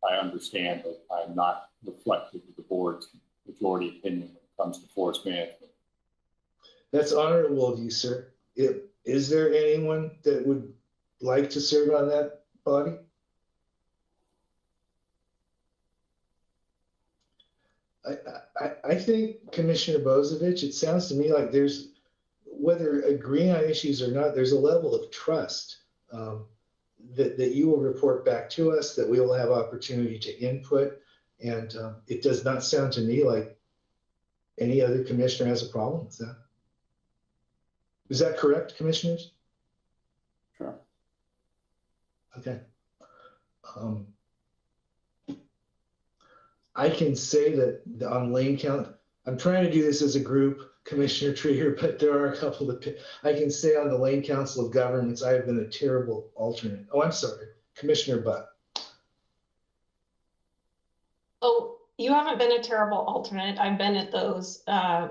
I understand, but I'm not reflective of the board's majority opinion when it comes to forest management. That's honorable of you, sir. Is there anyone that would like to serve on that body? I think, Commissioner Bozovich, it sounds to me like there's, whether agreeing on issues or not, there's a level of trust that you will report back to us, that we will have opportunity to input. And it does not sound to me like any other commissioner has a problem with that. Is that correct, commissioners? Sure. Okay. I can say that on Lane County, I'm trying to do this as a group, Commissioner Trigger, but there are a couple of, I can say on the Lane Council of Governments, I have been a terrible alternate. Oh, I'm sorry, Commissioner Buck. Oh, you haven't been a terrible alternate. I've been at those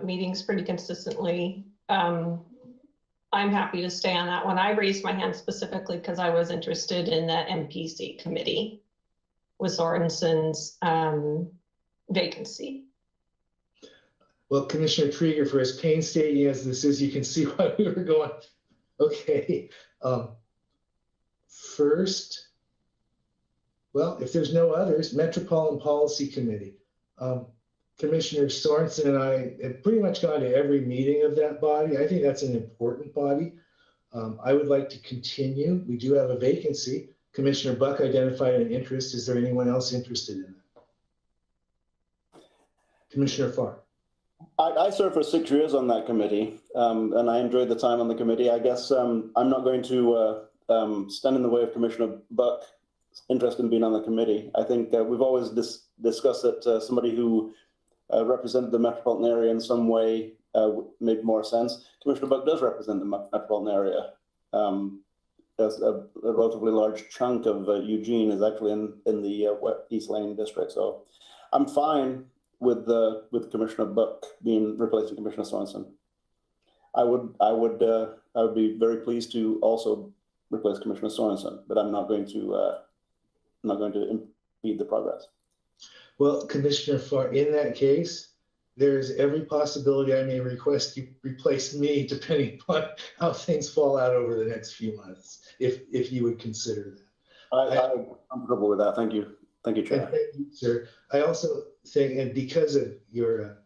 meetings pretty consistently. I'm happy to stay on that one. I raised my hand specifically because I was interested in the MPC committee with Sorensen's vacancy. Well, Commissioner Trigger, for as painstaking as this is, you can see why we were going. Okay. First, well, if there's no others, Metropolitan Policy Committee. Commissioner Sorensen and I have pretty much gone to every meeting of that body. I think that's an important body. I would like to continue. We do have a vacancy. Commissioner Buck identified an interest. Is there anyone else interested in that? Commissioner Farr. I served for 6 years on that committee, and I enjoyed the time on the committee. I guess I'm not going to stand in the way of Commissioner Buck's interest in being on the committee. I think we've always discussed that somebody who represented the metropolitan area in some way made more sense. Commissioner Buck does represent the metropolitan area. There's a relatively large chunk of Eugene is actually in the East Lane district. So I'm fine with Commissioner Buck replacing Commissioner Sorensen. I would be very pleased to also replace Commissioner Sorensen, but I'm not going to impede the progress. Well, Commissioner Farr, in that case, there's every possibility I may request you replace me depending upon how things fall out over the next few months, if you would consider that. I'm comfortable with that. Thank you. Thank you, Chair. Thank you, sir. I also think, and because of your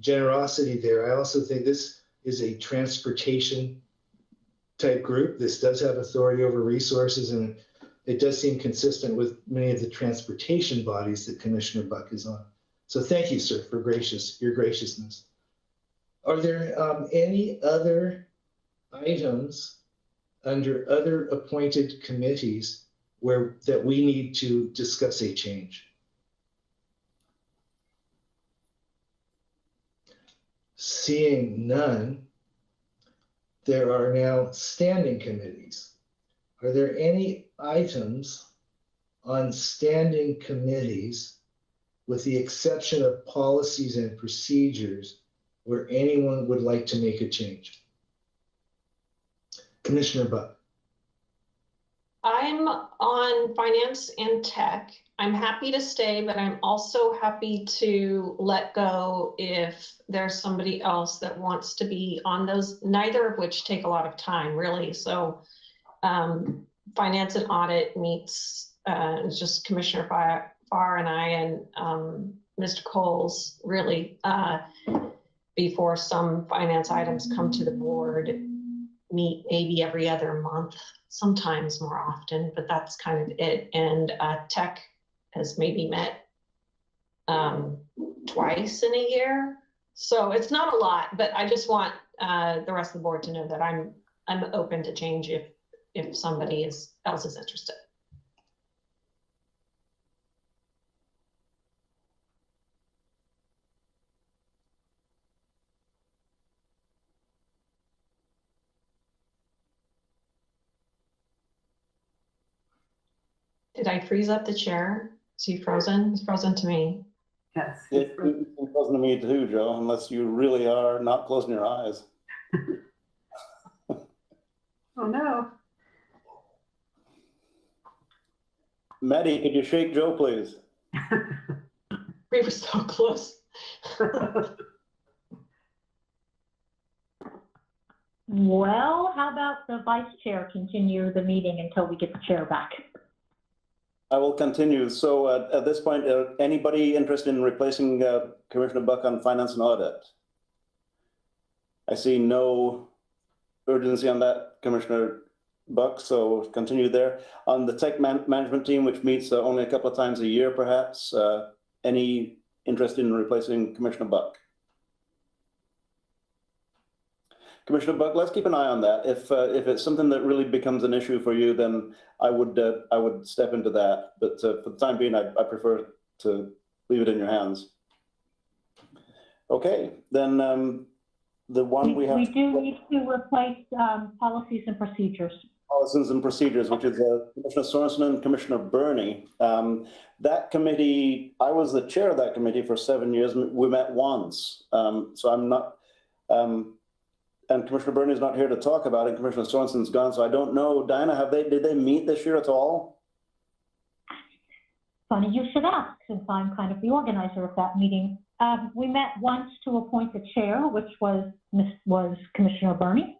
generosity there, I also think this is a transportation type group. This does have authority over resources, and it does seem consistent with many of the transportation bodies that Commissioner Buck is on. So thank you, sir, for your graciousness. Are there any other items under other appointed committees that we need to discuss a change? Seeing none, there are now standing committees. Are there any items on standing committees, with the exception of policies and procedures, where anyone would like to make a change? Commissioner Buck. I'm on finance and tech. I'm happy to stay, but I'm also happy to let go if there's somebody else that wants to be on those, neither of which take a lot of time, really. So finance and audit meets just Commissioner Farr and I and Mr. Coles, really, before some finance items come to the board, meet maybe every other month, sometimes more often, but that's kind of it. And tech has maybe met twice in a year. So it's not a lot, but I just want the rest of the board to know that I'm open to change if somebody else is interested. Did I freeze up the chair? Is he frozen? He's frozen to me. Yes. It's frozen to me too, Joe, unless you really are not closing your eyes. Oh, no. Maddie, could you shake Joe, please? We were so close. Well, how about the vice chair continue the meeting until we get the chair back? I will continue. So at this point, anybody interested in replacing Commissioner Buck on finance and audit? I see no urgency on that, Commissioner Buck, so continue there. On the tech management team, which meets only a couple of times a year, perhaps, any interest in replacing Commissioner Buck? Commissioner Buck, let's keep an eye on that. If it's something that really becomes an issue for you, then I would step into that. But for the time being, I prefer to leave it in your hands. Okay, then the one we have. We do need to replace policies and procedures. Policies and procedures, which is Commissioner Sorensen and Commissioner Burney. That committee, I was the chair of that committee for 7 years. We met once, so I'm not. And Commissioner Burney is not here to talk about it. Commissioner Sorensen's gone, so I don't know. Diana, did they meet this year at all? Funny you should ask, since I'm kind of the organizer of that meeting. We met once to appoint a chair, which was Commissioner Burney.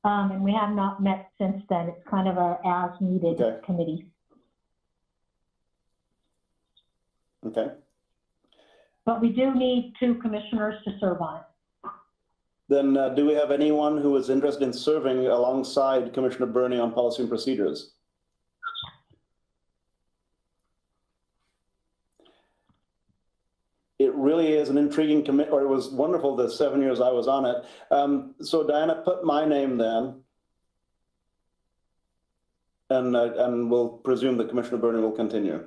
And we have not met since then. It's kind of a as-needed committee. Okay. But we do need 2 commissioners to serve on it. Then do we have anyone who is interested in serving alongside Commissioner Burney on policy and procedures? It really is an intriguing committee, or it was wonderful the 7 years I was on it. So Diana, put my name then. And we'll presume that Commissioner Burney will continue.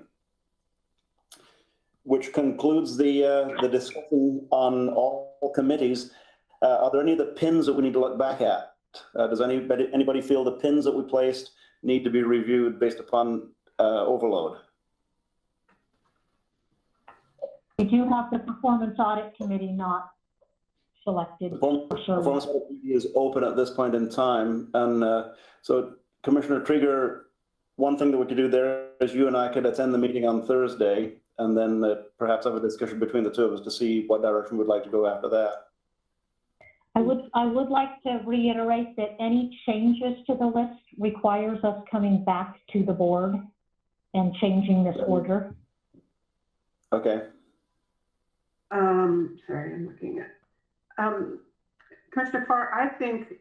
Which concludes the discussion on all committees. Are there any of the pins that we need to look back at? Does anybody feel the pins that we placed need to be reviewed based upon overload? We do have the Performance Audit Committee not selected. Performance Audit Committee is open at this point in time. And so Commissioner Trigger, one thing that we could do there is you and I could attend the meeting on Thursday and then perhaps have a discussion between the 2 of us to see what direction we'd like to go after that. I would like to reiterate that any changes to the list requires us coming back to the board and changing this order. Okay. Sorry, I'm looking at, Commissioner Farr, I think,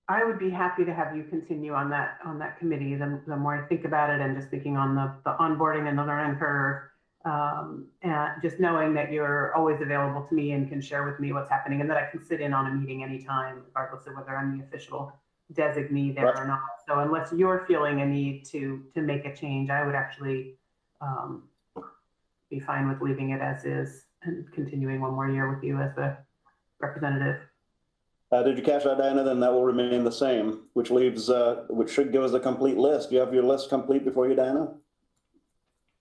I would be happy to have you continue on that committee. The more I think about it and just thinking on the onboarding and the learning curve, and just knowing that you're always available to me and can share with me what's happening and that I can sit in on a meeting anytime, regardless of whether I'm the official designee there or not. So unless you're feeling a need to make a change, I would actually be fine with leaving it as is and continuing 1 more year with you as the representative. Did you catch that, Diana? Then that will remain the same, which leaves, which should give us a complete list. Do you have your list complete before you, Diana?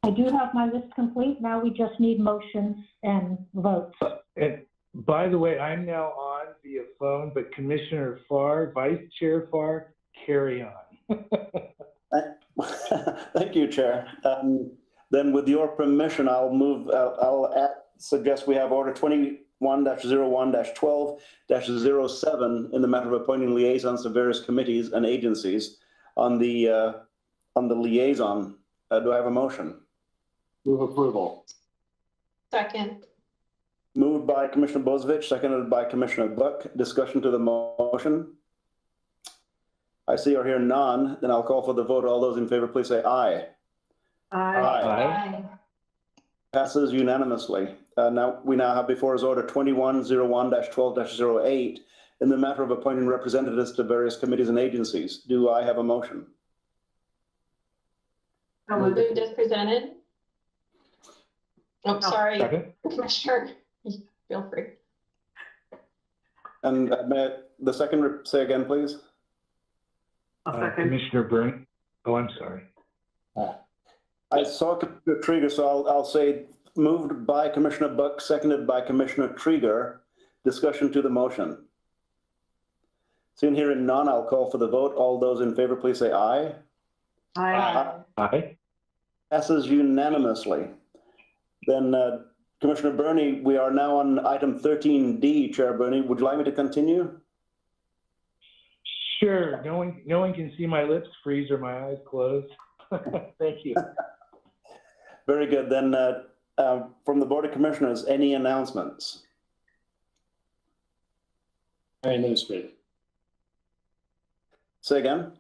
I do have my list complete. Now we just need motions and votes. And by the way, I'm now on via phone, but Commissioner Farr, Vice Chair Farr, carry on. Thank you, Chair. Then with your permission, I'll suggest we have Order 21-01-12-07 in the matter of appointing liaisons to various committees and agencies on the liaison. Do I have a motion? Move approval. Second. Moved by Commissioner Bozovich, seconded by Commissioner Buck. Discussion to the motion. I see or hear none. Then I'll call for the vote. All those in favor, please say aye. Aye. Passes unanimously. We now have before us Order 21-01-12-08 in the matter of appointing representatives to various committees and agencies. Do I have a motion? Moved as presented. Oh, sorry, Commissioner, feel free. And the second, say again, please. Commissioner Byrne. Oh, I'm sorry. I saw Commissioner Trigger, so I'll say moved by Commissioner Buck, seconded by Commissioner Trigger. Discussion to the motion. Seeing here in none, I'll call for the vote. All those in favor, please say aye. Aye. Aye. Passes unanimously. Then Commissioner Burney, we are now on item 13D, Chair Burney. Would you like me to continue? Sure. No one can see my lips freeze or my eyes close. Thank you. Very good. Then from the Board of Commissioners, any announcements? County Administrator. Say again?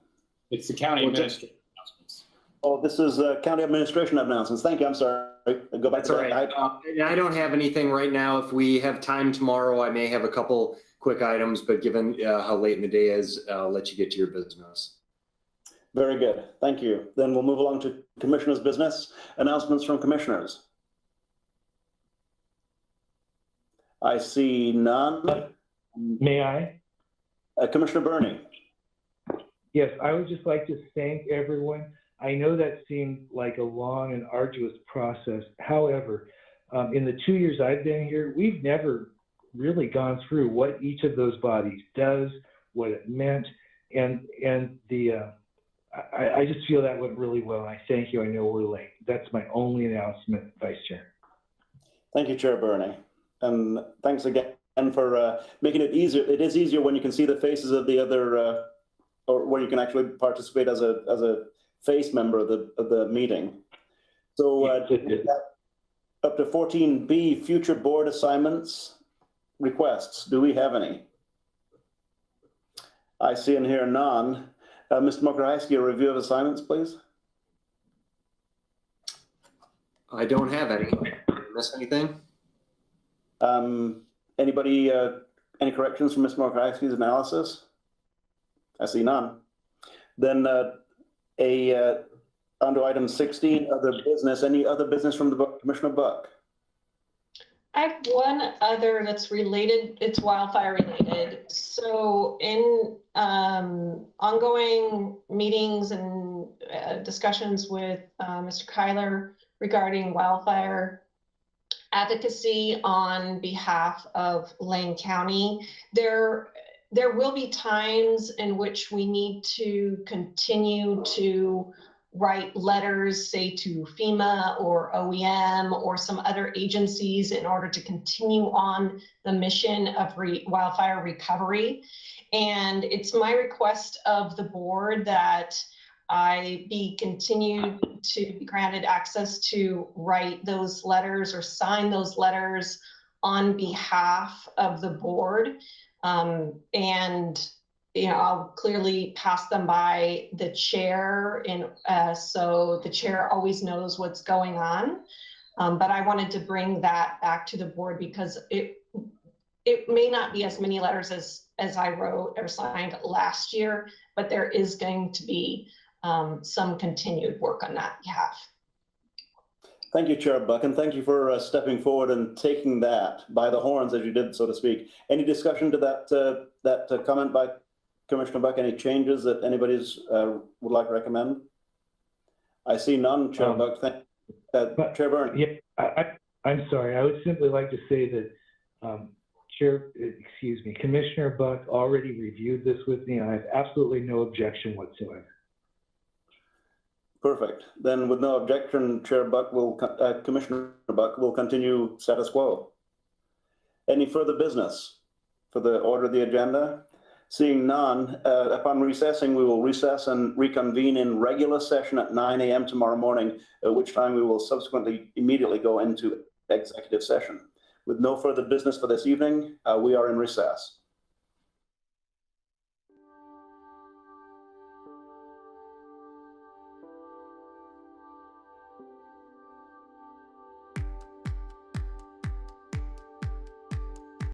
It's the County Administrator announcements. Oh, this is County Administration announcements. Thank you. I'm sorry. Go back That's to all right. that. I don't have anything right now. If we have time tomorrow, I may have a couple quick items, but given how late in the day is, I'll let you get to your business. Very good. Thank you. Then we'll move along to commissioners' business. Announcements from commissioners. I see none. May I? Commissioner Burney. Yes, I would just like to thank everyone. I know that seemed like a long and arduous process. However, in the 2 years I've been here, we've never really gone through what each of those bodies does, what it meant, and I just feel that went really well. I thank you. I know we're late. That's my only announcement, Vice Chair. Thank you, Chair Burney. And thanks again for making it easier. It is easier when you can see the faces of the other, or when you can actually participate as a face member of the meeting. So up to 14B, future board assignments requests. Do we have any? I see and hear none. Mr. Mokrahajski, a review of assignments, please. I don't have any. Did I miss anything? Anybody, any corrections from Mr. Mokrahajski's analysis? I see none. Then onto item 16, other business. Any other business from the Commissioner Buck? I have one other that's related, it's wildfire related. So in ongoing meetings and discussions with Mr. Kyler regarding wildfire advocacy on behalf of Lane County, there will be times in which we need to continue to write letters, say to FEMA or OEM or some other agencies in order to continue on the mission of wildfire recovery. And it's my request of the board that I be continued to be granted access to write those letters or sign those letters on behalf of the board. And I'll clearly pass them by the chair, and so the chair always knows what's going on. But I wanted to bring that back to the board because it may not be as many letters as I wrote or signed last year, but there is going to be some continued work on that behalf. Thank you, Chair Buck, and thank you for stepping forward and taking that by the horns, as you did, so to speak. Any discussion to that comment by Commissioner Buck? Any changes that anybody would like to recommend? I see none, Chair Buck. Chair Byrne. Yeah, I'm sorry. I would simply like to say that Commissioner Buck already reviewed this with me, and I have absolutely no objection whatsoever. Perfect. Then with no objection, Commissioner Buck will continue status quo. Any further business for the order of the agenda? Seeing none, upon recessing, we will recess and reconvene in regular session at 9 a.m. tomorrow morning, at which time we will subsequently immediately go into executive session. With no further business for this evening, we are in recess.